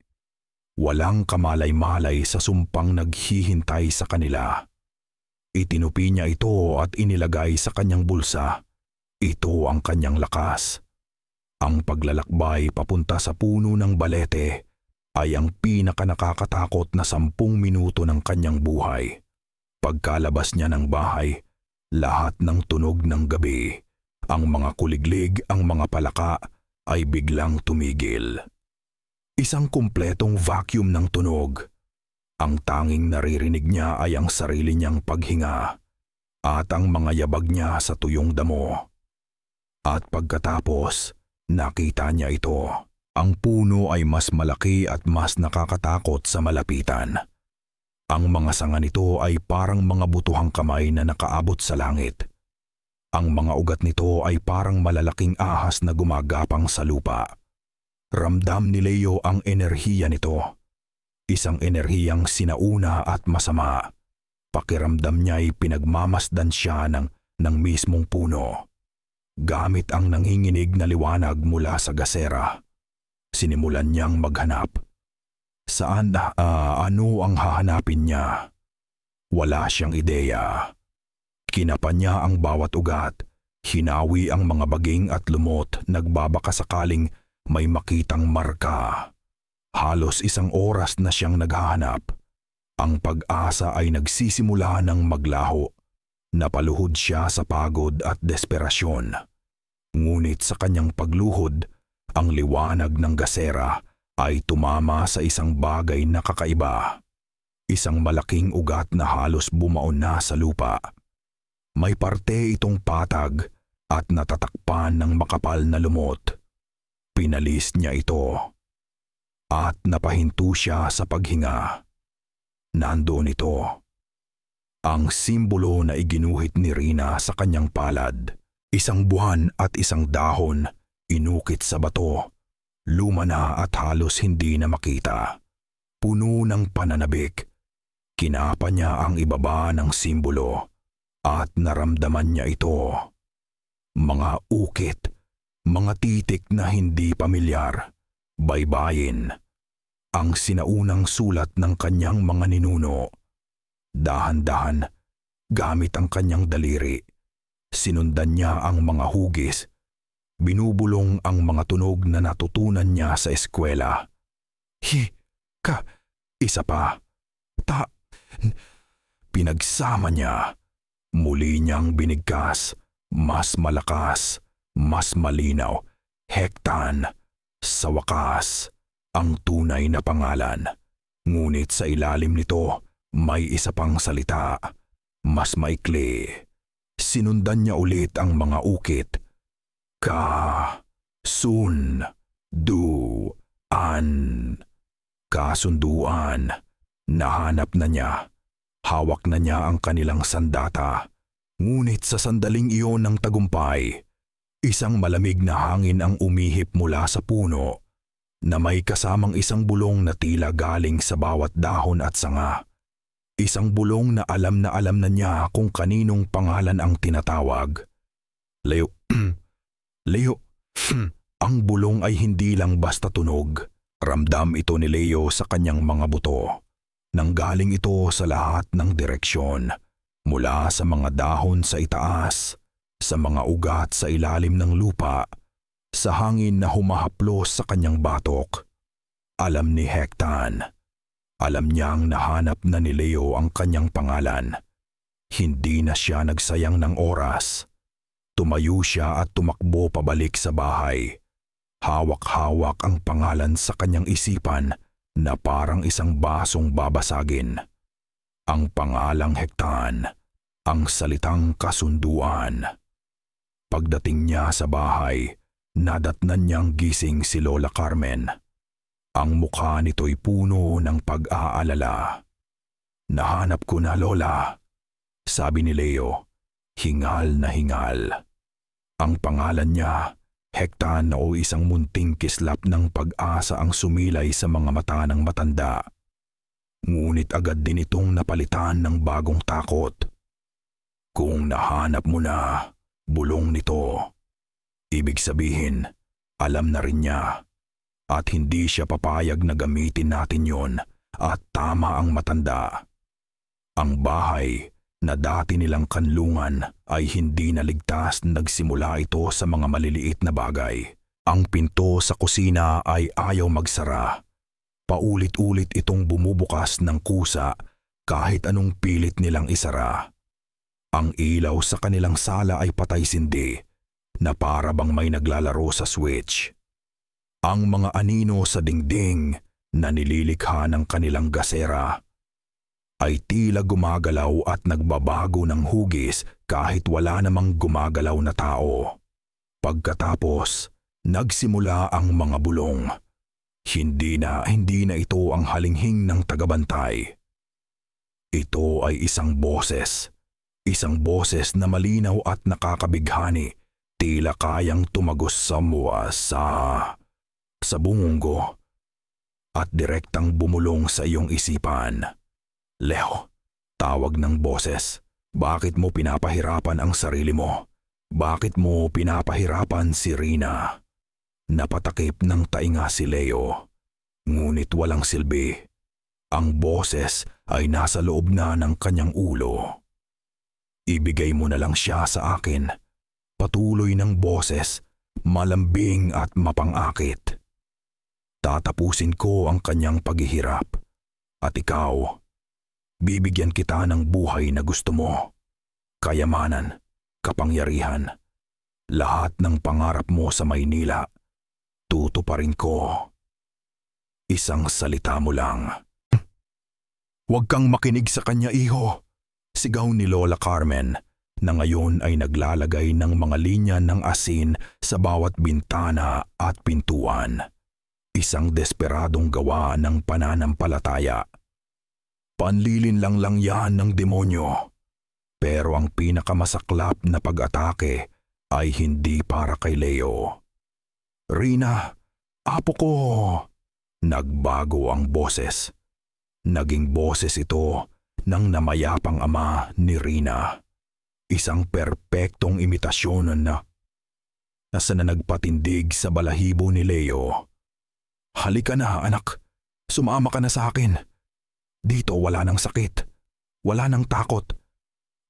Walang kamalay-malay sa sumpang naghihintay sa kanila. Itinupi niya ito at inilagay sa kanyang bulsa. Ito ang kanyang lakas. Ang paglalakbay papunta sa puno ng balete ay ang pinakanakakatakot na 10 minuto ng kanyang buhay. Pagkalabas niya ng bahay, lahat ng tunog ng gabi, ang mga kuliglig, ang mga palaka, ay biglang tumigil. Isang kumpletong vacuum ng tunog. Ang tanging naririnig niya ay ang sarili niyang paghinga at ang mga yabag niya sa tuyong damo. At pagkatapos, nakita niya ito. Ang puno ay mas malaki at mas nakakatakot sa malapitan. Ang mga sanga nito ay parang mga butuhang kamay na nakaabot sa langit. Ang mga ugat nito ay parang malalaking ahas na gumagapang sa lupa. Ramdam ni Leo ang enerhiya nito. Isang enerhiyang sinauna at masama. Pakiramdam niya ay pinagmamasdan siya ng mismong puno. Gamit ang nanginginig na liwanag mula sa gasera, sinimulan niyang maghanap. Ano ang hahanapin niya? Wala siyang ideya. Kinapa niya ang bawat ugat, hinawi ang mga baging at lumot, nagbabaka sakaling may makitang marka. Halos 1 oras na siyang naghahanap. Ang pag-asa ay nagsisimula ng maglaho. Napaluhod siya sa pagod at desperasyon. Ngunit sa kanyang pagluhod, ang liwanag ng gasera ay tumama sa isang bagay na kakaiba. Isang malaking ugat na halos bumaon na sa lupa. May parte itong patag at natatakpan ng makapal na lumot. Pinalis niya ito. At napahinto siya sa paghinga. Nandoon ito. Ang simbolo na iginuhit ni Rina sa kanyang palad. 1 buwan at 1 dahon, inukit sa bato. Luma na at halos hindi na makita. Puno ng pananabik. Kinapa niya ang ibaba ng simbolo at naramdaman niya ito. Mga ukit, mga titik na hindi pamilyar, baybayin. Ang sinaunang sulat ng kanyang mga ninuno. Dahan-dahan, gamit ang kanyang daliri, sinundan niya ang mga hugis. Binubulong ang mga tunog na natutunan niya sa eskwela. Isa pa. Pinagsama niya. Muli niyang binigkas. Mas malakas, mas malinaw. Hektan. Sa wakas, ang tunay na pangalan. Ngunit sa ilalim nito, may isa pang salita. Mas maikli. Sinundan niya ulit ang mga ukit. Kasunduan. Nahanap na niya. Hawak na niya ang kanilang sandata. Ngunit sa sandaling iyon ng tagumpay, isang malamig na hangin ang umihip mula sa puno na may kasamang isang bulong na tila galing sa bawat dahon at sanga. Isang bulong na alam na niya kung kaninong pangalan ang tinatawag. Leo. Ang bulong ay hindi lang basta tunog. Ramdam ito ni Leo sa kanyang mga buto. Nanggaling ito sa lahat ng direksyon. Mula sa mga dahon sa itaas, sa mga ugat sa ilalim ng lupa, sa hangin na humahaplos sa kanyang batok. Alam ni Hektan. Alam niyang nahanap na ni Leo ang kanyang pangalan. Hindi na siya nagsayang ng oras. Tumayo siya at tumakbo pabalik sa bahay. Hawak-hawak ang pangalan sa kanyang isipan na parang isang basong babasagin. Ang pangalang Hektan, ang salitang kasunduan. Pagdating niya sa bahay, nadatnan niyang gising si Lola Carmen. Ang mukha nito'y puno ng pag-aalala. "Nahanap ko na, Lola," sabi ni Leo, hingal na hingal. Ang pangalan niya, Hektan, o isang munting kislap ng pag-asa ang sumilay sa mga mata ng matanda. Ngunit agad din itong napalitan ng bagong takot. "Kung nahanap mo na, bulong nito. Ibig sabihin, alam na rin niya. At hindi siya papayag na gamitin natin yon, at tama ang matanda. Ang bahay na dati nilang kanlungan ay hindi naligtas. Nagsimula ito sa mga maliliit na bagay. Ang pinto sa kusina ay ayaw magsara. Paulit-ulit itong bumubukas ng kusa kahit anong pilit nilang isara. Ang ilaw sa kanilang sala ay patay-sindi na para bang may naglalaro sa switch. Ang mga anino sa dingding na nililikha ng kanilang gasera ay tila gumagalaw at nagbabago ng hugis kahit wala namang gumagalaw na tao. Pagkatapos, nagsimula ang mga bulong. Hindi na ito ang halinghing ng tagabantay. Ito ay isang boses na malinaw at nakakabighani, tila kayang tumagos sa bunggo at direktang bumulong sa iyong isipan. "Leo," tawag ng boses, "bakit mo pinapahirapan ang sarili mo? Bakit mo pinapahirapan si Rina?" Napatakip ng tainga si Leo, ngunit walang silbi. Ang boses ay nasa loob na ng kanyang ulo. "Ibigay mo na lang siya sa akin," patuloy ng boses, malambing at mapangakit. "Tatapusin ko ang kanyang paghihirap. At ikaw, bibigyan kita ng buhay na gusto mo. Kayamanan, kapangyarihan, lahat ng pangarap mo sa Maynila. Tutuparin ko. Isang salita mo lang." "Huwag kang makinig sa kanya, iho," sigaw ni Lola Carmen, na ngayon ay naglalagay ng mga linya ng asin sa bawat bintana at pintuan. Isang desperadong gawa ng pananampalataya. Panlilin lang yan ng demonyo. Pero ang pinakamasaklap na pag-atake ay hindi para kay Leo. "Rina, Apo ko! Nagbago ang boses. Naging boses ito ng namayapang ama ni Rina. Isang perpektong imitasyon na nagpatindig sa balahibo ni Leo. Halika na, anak. Sumama ka na sa akin. Dito wala nang sakit. Wala nang takot.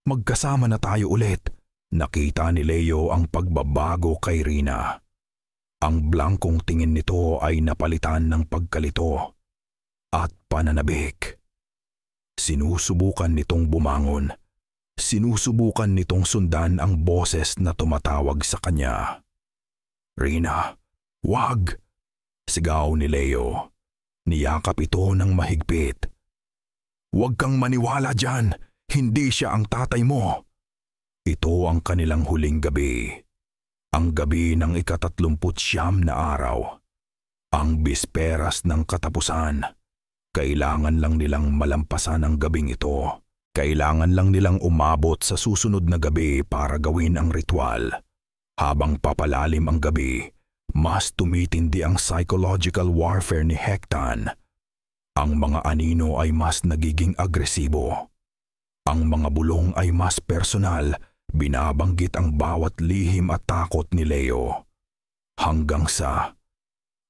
Magkasama na tayo ulit. Nakita ni Leo ang pagbabago kay Rina. Ang blankong tingin nito ay napalitan ng pagkalito at pananabik. Sinusubukan nitong bumangon. Sinusubukan nitong sundan ang boses na tumatawag sa kanya. Rina, wag! Sigaw ni Leo. Niyakap ito ng mahigpit. Huwag kang maniwala dyan. Hindi siya ang tatay mo. Ito ang kanilang huling gabi. Ang gabi ng 39 na araw. Ang bisperas ng katapusan. Kailangan lang nilang malampasan ang gabing ito. Kailangan lang nilang umabot sa susunod na gabi para gawin ang ritual. Habang papalalim ang gabi, mas tumitindi ang psychological warfare ni Hektan. Ang mga anino ay mas nagiging agresibo. Ang mga bulong ay mas personal, binabanggit ang bawat lihim at takot ni Leo. Hanggang sa,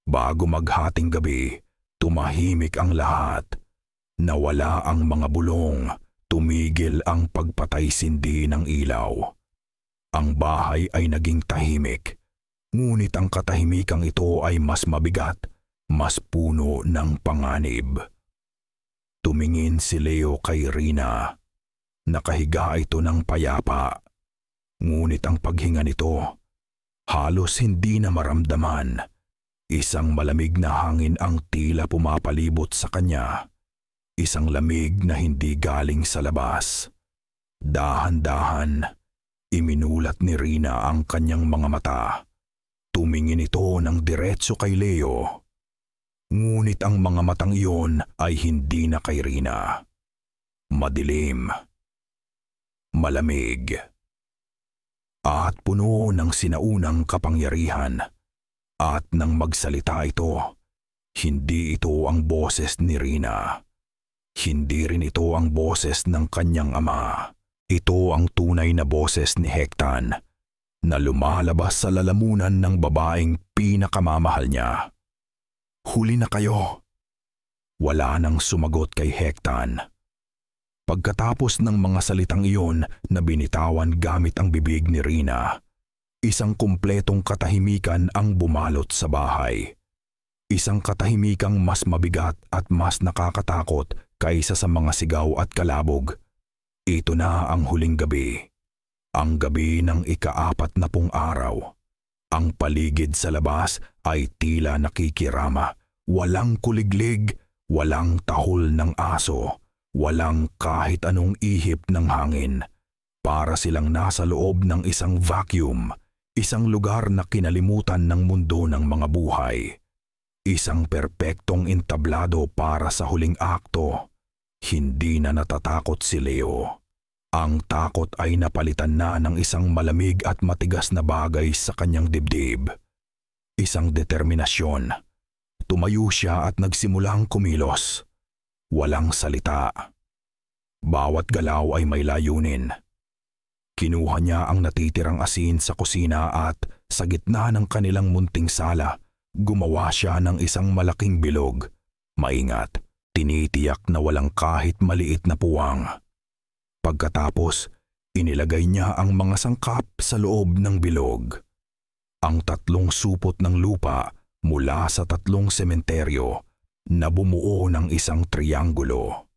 bago maghating gabi, tumahimik ang lahat. Nawala ang mga bulong. Tumigil ang pagpatay-sindi ng ilaw. Ang bahay ay naging tahimik, ngunit ang katahimikang ito ay mas mabigat, mas puno ng panganib. Tumingin si Leo kay Rina. Nakahiga ito ng payapa, ngunit ang paghinga nito, halos hindi na maramdaman. Isang malamig na hangin ang tila pumapalibot sa kanya. Isang lamig na hindi galing sa labas. Dahan-dahan, iminulat ni Rina ang kanyang mga mata. Tumingin ito ng diretso kay Leo. Ngunit ang mga matang iyon ay hindi na kay Rina. Madilim. Malamig. At puno ng sinaunang kapangyarihan. At nang magsalita ito, hindi ito ang boses ni Rina. Hindi rin ito ang boses ng kanyang ama. Ito ang tunay na boses ni Hektan na lumalabas sa lalamunan ng babaeng pinakamamahal niya. Huli na kayo. Wala nang sumagot kay Hektan. Pagkatapos ng mga salitang iyon na binitawan gamit ang bibig ni Rina, isang kumpletong katahimikan ang bumalot sa bahay. Isang katahimikang mas mabigat at mas nakakatakot kaysa sa mga sigaw at kalabog. Ito na ang huling gabi. Ang gabi ng 40 araw. Ang paligid sa labas ay tila nakikirama. Walang kuliglig, walang tahol ng aso, walang kahit anong ihip ng hangin. Para silang nasa loob ng isang vacuum, isang lugar na kinalimutan ng mundo ng mga buhay. Isang perpektong entablado para sa huling akto. Hindi na natatakot si Leo. Ang takot ay napalitan na ng isang malamig at matigas na bagay sa kanyang dibdib. Isang determinasyon. Tumayo siya at nagsimulang kumilos. Walang salita. Bawat galaw ay may layunin. Kinuha niya ang natitirang asin sa kusina at sa gitna ng kanilang munting sala, gumawa siya ng isang malaking bilog. Maingat, tinitiyak na walang kahit maliit na puwang. Pagkatapos, inilagay niya ang mga sangkap sa loob ng bilog. Ang 3 supot ng lupa mula sa 3 sementeryo na bumuo ng isang trianggulo.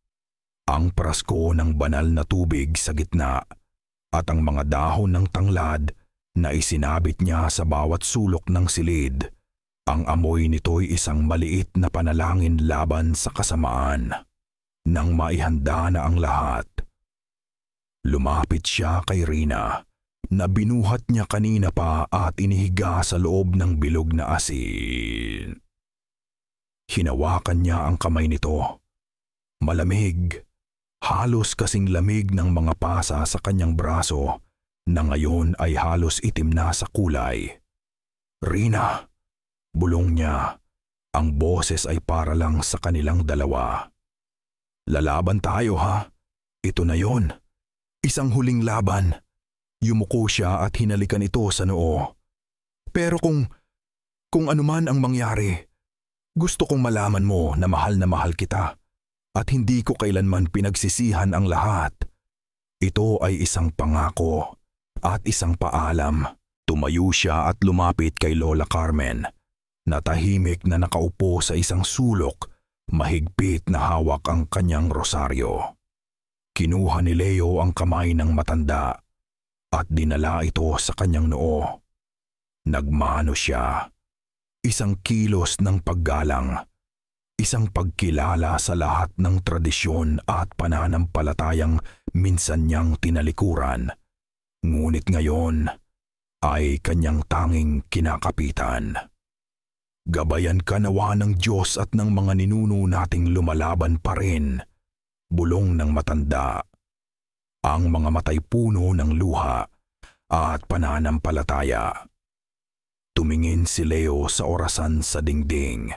Ang prasko ng banal na tubig sa gitna at ang mga dahon ng tanglad na isinabit niya sa bawat sulok ng silid. Ang amoy nito'y isang maliit na panalangin laban sa kasamaan. Nang maihanda na ang lahat, lumapit siya kay Rina na binuhat niya kanina pa at inihiga sa loob ng bilog na asin. Hinawakan niya ang kamay nito. Malamig, halos kasing lamig ng mga pasa sa kanyang braso na ngayon ay halos itim na sa kulay. Rina, bulong niya, Ang boses ay para lang sa kanilang dalawa. Lalaban tayo ha? Ito na yon. Isang huling laban. Yumuko siya at hinalikan ito sa noo. Pero kung anuman ang mangyari, gusto kong malaman mo na mahal kita at hindi ko kailanman pinagsisihan ang lahat. Ito ay isang pangako at isang paalam. Tumayo siya at lumapit kay Lola Carmen na tahimik na nakaupo sa isang sulok, mahigpit na hawak ang kanyang rosaryo. Kinuha ni Leo ang kamay ng matanda at dinala ito sa kanyang noo. Nagmano siya. Isang kilos ng paggalang, isang pagkilala sa lahat ng tradisyon at pananampalatayang minsan niyang tinalikuran. Ngunit ngayon ay kanyang tanging kinakapitan. Gabayan ka nawa ng Diyos at ng mga ninuno nating lumalaban pa rin, bulong ng matanda. Ang mga matay puno ng luha at pananampalataya. Tumingin si Leo sa orasan sa dingding.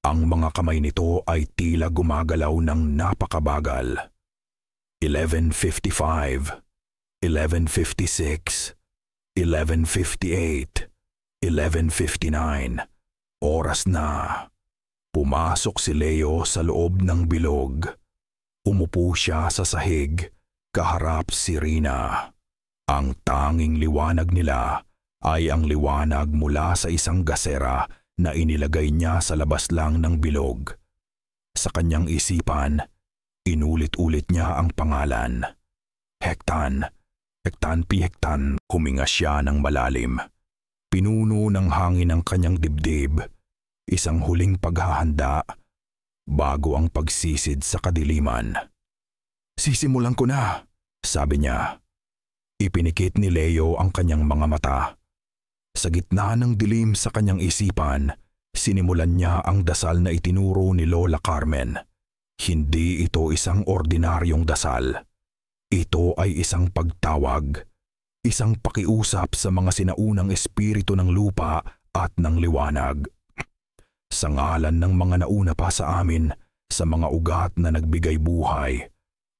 Ang mga kamay nito ay tila gumagalaw ng napakabagal. 11:55, 11:56, 11:58, 11:59. Oras na. Pumasok si Leo sa loob ng bilog. Umupo siya sa sahig, kaharap si Rina. Ang tanging liwanag nila ay ang liwanag mula sa isang gasera na inilagay niya sa labas lang ng bilog. Sa kanyang isipan, inulit-ulit niya ang pangalan. Hektan, Hektan P. Hektan. Huminga siya ng malalim. Pinuno ng hangin ang kanyang dibdib, isang huling paghahanda bago ang pagsisid sa kadiliman. Sisimulan ko na, sabi niya. Ipinikit ni Leo ang kanyang mga mata. Sa gitna ng dilim sa kanyang isipan, sinimulan niya ang dasal na itinuro ni Lola Carmen. Hindi ito isang ordinaryong dasal. Ito ay isang pagtawag, isang pakiusap sa mga sinaunang espiritu ng lupa at ng liwanag. Sa ngalan ng mga nauna pa sa amin, sa mga ugat na nagbigay buhay,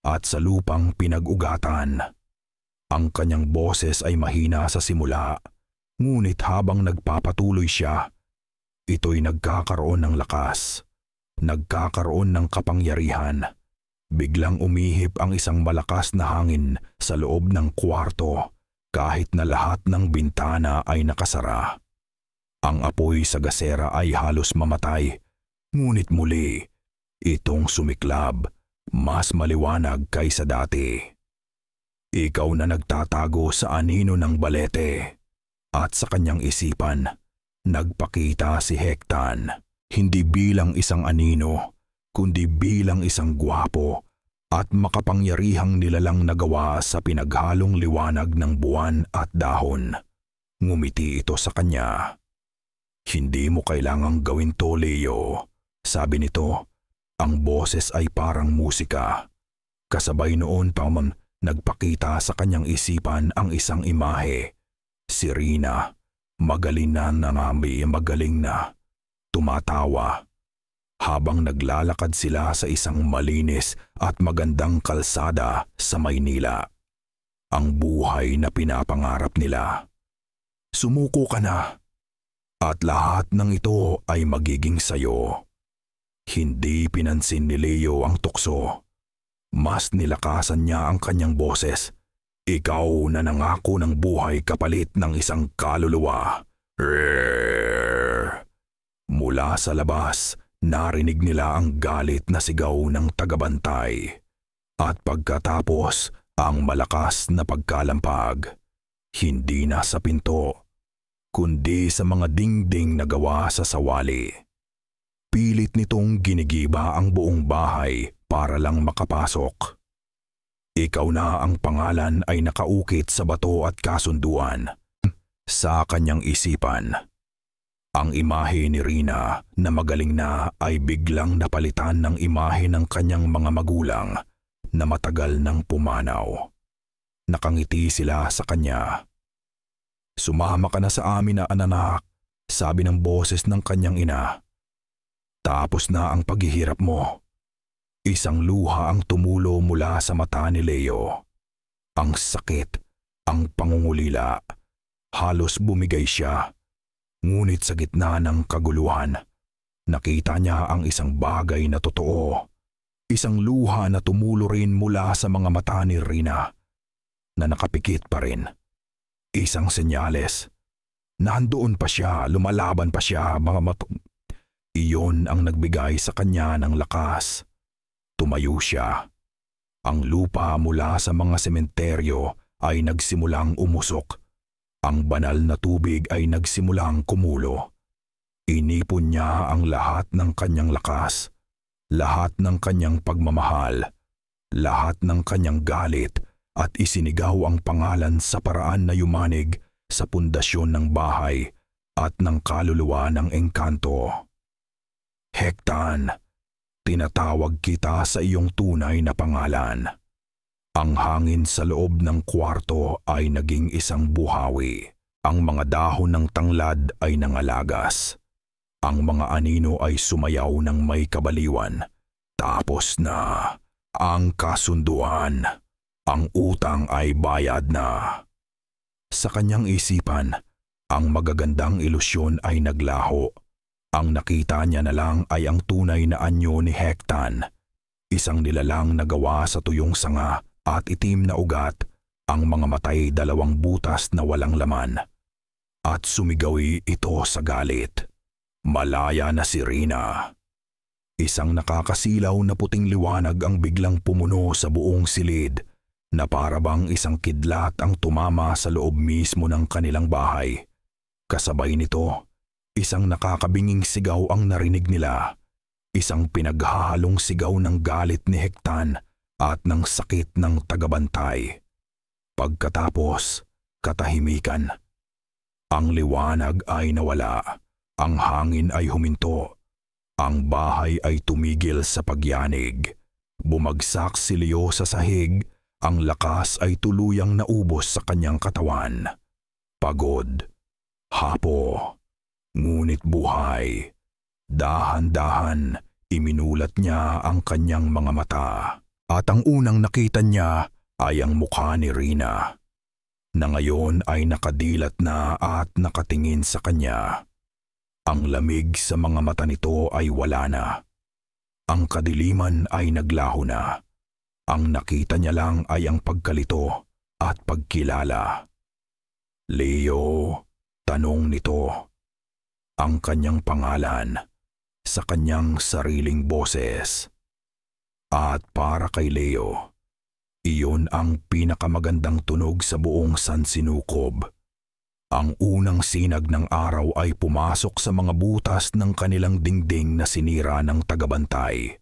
at sa lupang pinag-ugatan. Ang kanyang boses ay mahina sa simula. Ngunit habang nagpapatuloy siya, ito'y nagkakaroon ng lakas, nagkakaroon ng kapangyarihan. Biglang umihip ang isang malakas na hangin sa loob ng kwarto kahit na lahat ng bintana ay nakasara. Ang apoy sa gasera ay halos mamatay, ngunit muli, itong sumiklab, mas maliwanag kaysa dati. Ikaw na nagtatago sa anino ng balete. At sa kanyang isipan, nagpakita si Hektan, hindi bilang isang anino, kundi bilang isang gwapo at makapangyarihang nilalang nagawa sa pinaghalong liwanag ng buwan at dahon. Ngumiti ito sa kanya. Hindi mo kailangang gawin to, Leo, sabi nito. Ang boses ay parang musika. Kasabay noon pa nagpakita sa kanyang isipan ang isang imahe. Si Rina, magaling na, tumatawa. Habang naglalakad sila sa isang malinis at magandang kalsada sa Maynila. Ang buhay na pinapangarap nila. Sumuko ka na, at lahat ng ito ay magiging sayo. Hindi pinansin ni Leo ang tukso. Mas nilakasan niya ang kanyang boses. Ikaw na nangako ng buhay kapalit ng isang kaluluwa. Mula sa labas, narinig nila ang galit na sigaw ng tagabantay. At pagkatapos, ang malakas na pagkalampag. Hindi na sa pinto, kundi sa mga dingding na gawa sa sawali. Pilit nitong ginigiba ang buong bahay para lang makapasok. Ikaw na ang pangalan ay nakaukit sa bato at kasunduan. Sa kanyang isipan, ang imahe ni Rina na magaling na ay biglang napalitan ng imahe ng kanyang mga magulang na matagal nang pumanaw. Nakangiti sila sa kanya. Sumama ka na sa amin na anak, sabi ng boses ng kanyang ina. Tapos na ang paghihirap mo. Isang luha ang tumulo mula sa mata ni Leo. Ang sakit, ang pangungulila. Halos bumigay siya. Ngunit sa gitna ng kaguluhan, nakita niya ang isang bagay na totoo. Isang luha na tumulo rin mula sa mga mata ni Rina na nakapikit pa rin. Isang senyales. Nandoon pa siya, lumalaban pa siya, Iyon ang nagbigay sa kanya ng lakas. Tumayo siya. Ang lupa mula sa mga sementeryo ay nagsimulang umusok. Ang banal na tubig ay nagsimulang kumulo. Inipon niya ang lahat ng kanyang lakas, lahat ng kanyang pagmamahal, lahat ng kanyang galit at isinigaw ang pangalan sa paraan na yumanig sa pundasyon ng bahay at ng kaluluwa ng engkanto. Hektan, tinatawag kita sa iyong tunay na pangalan. Ang hangin sa loob ng kwarto ay naging isang buhawi. Ang mga dahon ng tanglad ay nangalagas. Ang mga anino ay sumayaw ng may kabaliwan. Tapos na ang kasunduan. Ang utang ay bayad na. Sa kanyang isipan, ang magagandang ilusyon ay naglaho. Ang nakita niya na lang ay ang tunay na anyo ni Hektan. Isang nilalang na gawa sa tuyong sanga at itim na ugat, ang mga matay 2 butas na walang laman. At sumigawi ito sa galit. Malaya na si Rina. Isang nakakasilaw na puting liwanag ang biglang pumuno sa buong silid na parabang isang kidlat ang tumama sa loob mismo ng kanilang bahay. Kasabay nito, isang nakakabinging sigaw ang narinig nila. Isang pinaghahalong sigaw ng galit ni Hektan at ng sakit ng tagabantay. Pagkatapos, katahimikan. Ang liwanag ay nawala. Ang hangin ay huminto. Ang bahay ay tumigil sa pagyanig. Bumagsak si Leo sa sahig. Ang lakas ay tuluyang naubos sa kanyang katawan. Pagod. Hapo. Ngunit buhay. Dahan-dahan, iminulat niya ang kanyang mga mata. At ang unang nakita niya ay ang mukha ni Rina, na ngayon ay nakadilat na at nakatingin sa kanya. Ang lamig sa mga mata nito ay wala na. Ang kadiliman ay naglaho na. Ang nakita niya lang ay ang pagkalito at pagkilala. Leo, tanong nito. Ang kanyang pangalan sa kanyang sariling boses. At para kay Leo, iyon ang pinakamagandang tunog sa buong Sansinukob. Ang unang sinag ng araw ay pumasok sa mga butas ng kanilang dingding na sinira ng tagabantay.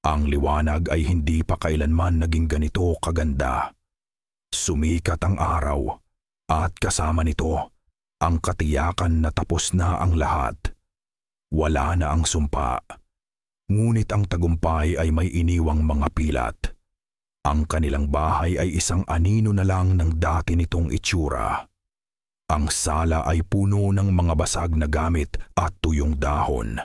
Ang liwanag ay hindi pa kailanman naging ganito kaganda. Sumikat ang araw at kasama nito ang katiyakan na tapos na ang lahat. Wala na ang sumpa. Ngunit ang tagumpay ay may iniwang mga pilat. Ang kanilang bahay ay isang anino na lang ng dati nitong itsura. Ang sala ay puno ng mga basag na gamit at tuyong dahon.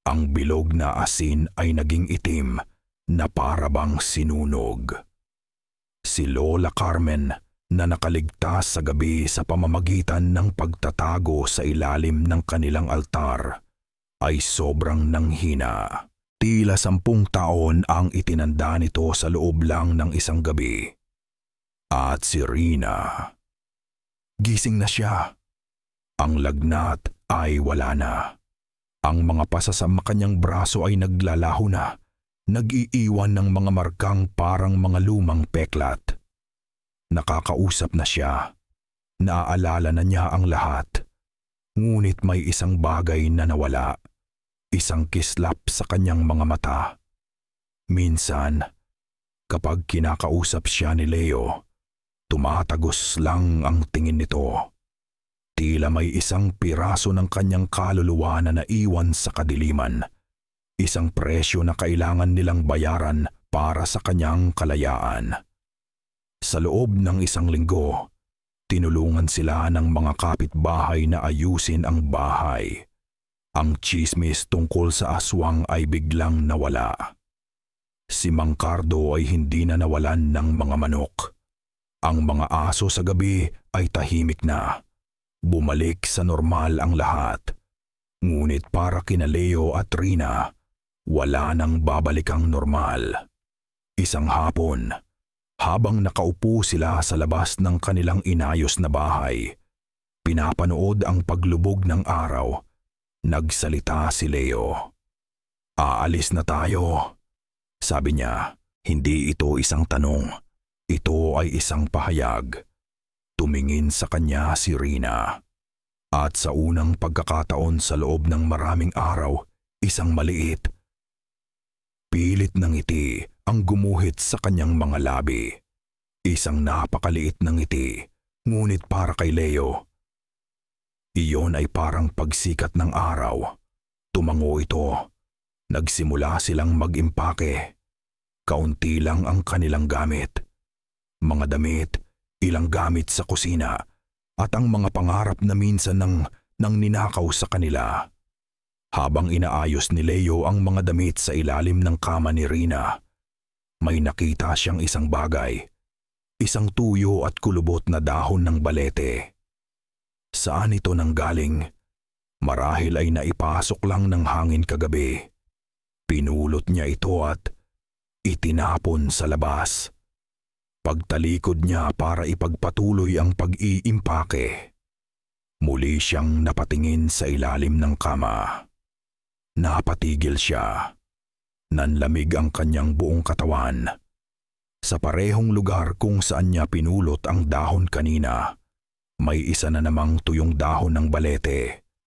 Ang bilog na asin ay naging itim na parabang sinunog. Si Lola Carmen na nakaligtas sa gabi sa pamamagitan ng pagtatago sa ilalim ng kanilang altar ay sobrang nanghina. Tila 10 taon ang itinanda nito sa loob lang ng isang gabi. At si Rina, gising na siya. Ang lagnat ay wala na. Ang mga pasa sa kanyang braso ay naglalaho na, nag-iiwan ng mga markang parang mga lumang peklat. Nakakausap na siya. Naaalala na niya ang lahat. Ngunit may isang bagay na nawala. Isang kislap sa kanyang mga mata. Minsan, kapag kinakausap siya ni Leo, tumatagos lang ang tingin nito. Tila may isang piraso ng kanyang kaluluwa na naiwan sa kadiliman. Isang presyo na kailangan nilang bayaran para sa kanyang kalayaan. Sa loob ng 1 linggo, tinulungan sila ng mga kapitbahay na ayusin ang bahay. Ang tsismis tungkol sa aswang ay biglang nawala. Si Mang Cardo ay hindi na nawalan ng mga manok. Ang mga aso sa gabi ay tahimik na. Bumalik sa normal ang lahat. Ngunit para kina Leo at Rina, wala nang babalikang normal. Isang hapon, habang nakaupo sila sa labas ng kanilang inayos na bahay, pinapanood ang paglubog ng araw, nagsalita si Leo. "Aalis na tayo," sabi niya. Hindi ito isang tanong, ito ay isang pahayag. Tumingin sa kanya si Rina. At sa unang pagkakataon sa loob ng maraming araw, isang maliit, pilit na ngiti ang gumuhit sa kanyang mga labi. Isang napakaliit na ngiti, ngunit para kay Leo, iyon ay parang pagsikat ng araw. Tumango ito. Nagsimula silang mag-impake. Kaunti lang ang kanilang gamit. Mga damit, ilang gamit sa kusina, at ang mga pangarap na minsan nang ninakaw sa kanila. Habang inaayos ni Leo ang mga damit sa ilalim ng kama ni Rina, may nakita siyang isang bagay. Isang tuyo at kulubot na dahon ng balete. Saan ito nanggaling? Marahil ay naipasok lang ng hangin kagabi. Pinulot niya ito at itinapon sa labas. Pagtalikod niya para ipagpatuloy ang pag-iimpake, muli siyang napatingin sa ilalim ng kama. Napatigil siya. Nanlamig ang kanyang buong katawan. Sa parehong lugar kung saan niya pinulot ang dahon kanina, may isa na namang tuyong dahon ng balete.